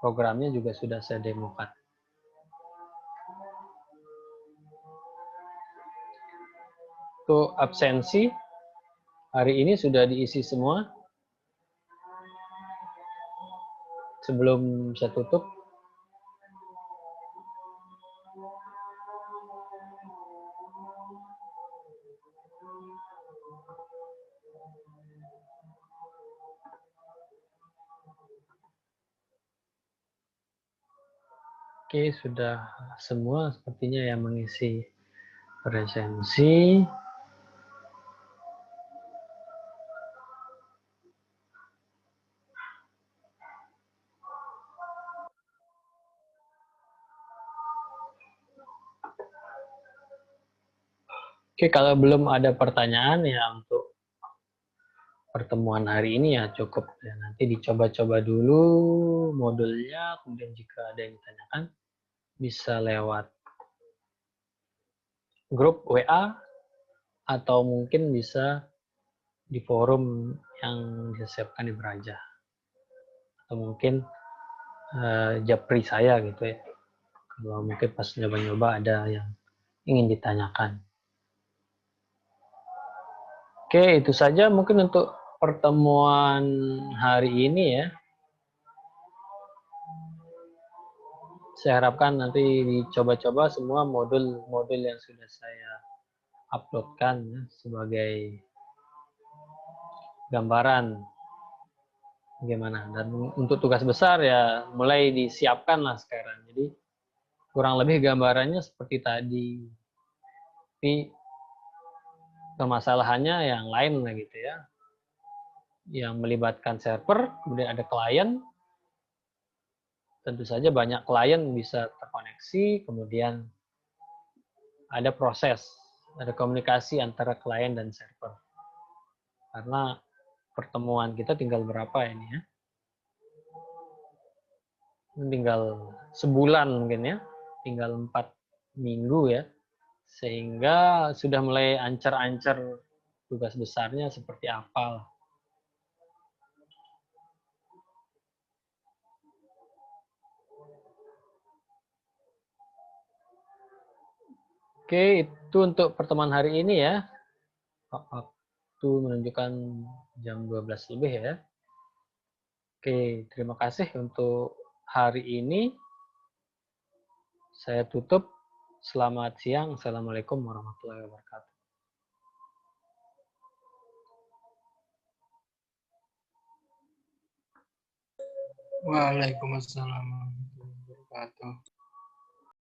programnya juga sudah saya demokan. Untuk absensi hari ini sudah diisi semua. Sebelum saya tutup, oke, sudah semua sepertinya yang mengisi presensi. Oke, kalau belum ada pertanyaan ya untuk pertemuan hari ini ya cukup ya. Nanti dicoba-coba dulu modulnya, kemudian jika ada yang ditanyakan bisa lewat grup WA atau mungkin bisa di forum yang disiapkan di Beraja, atau mungkin japri saya gitu ya, kalau mungkin pas nyoba-nyoba ada yang ingin ditanyakan. Oke, itu saja mungkin untuk pertemuan hari ini ya. Saya harapkan nanti dicoba-coba semua modul-modul yang sudah saya uploadkan ya, sebagai gambaran bagaimana. Dan untuk tugas besar ya mulai disiapkan lah sekarang. Jadi kurang lebih gambarannya seperti tadi. Tapi permasalahannya yang lain lah gitu ya. Yang melibatkan server, kemudian ada klien. Tentu saja banyak klien bisa terkoneksi, kemudian ada proses, ada komunikasi antara klien dan server. Karena pertemuan kita tinggal berapa ini ya? Tinggal sebulan mungkin ya, tinggal 4 minggu ya, sehingga sudah mulai ancar-ancar tugas besarnya seperti apa. Oke, itu untuk pertemuan hari ini ya. Waktu menunjukkan jam 12 lebih ya. Oke, terima kasih untuk hari ini. Saya tutup. Selamat siang. Assalamualaikum warahmatullahi wabarakatuh. Waalaikumsalam warahmatullahi wabarakatuh.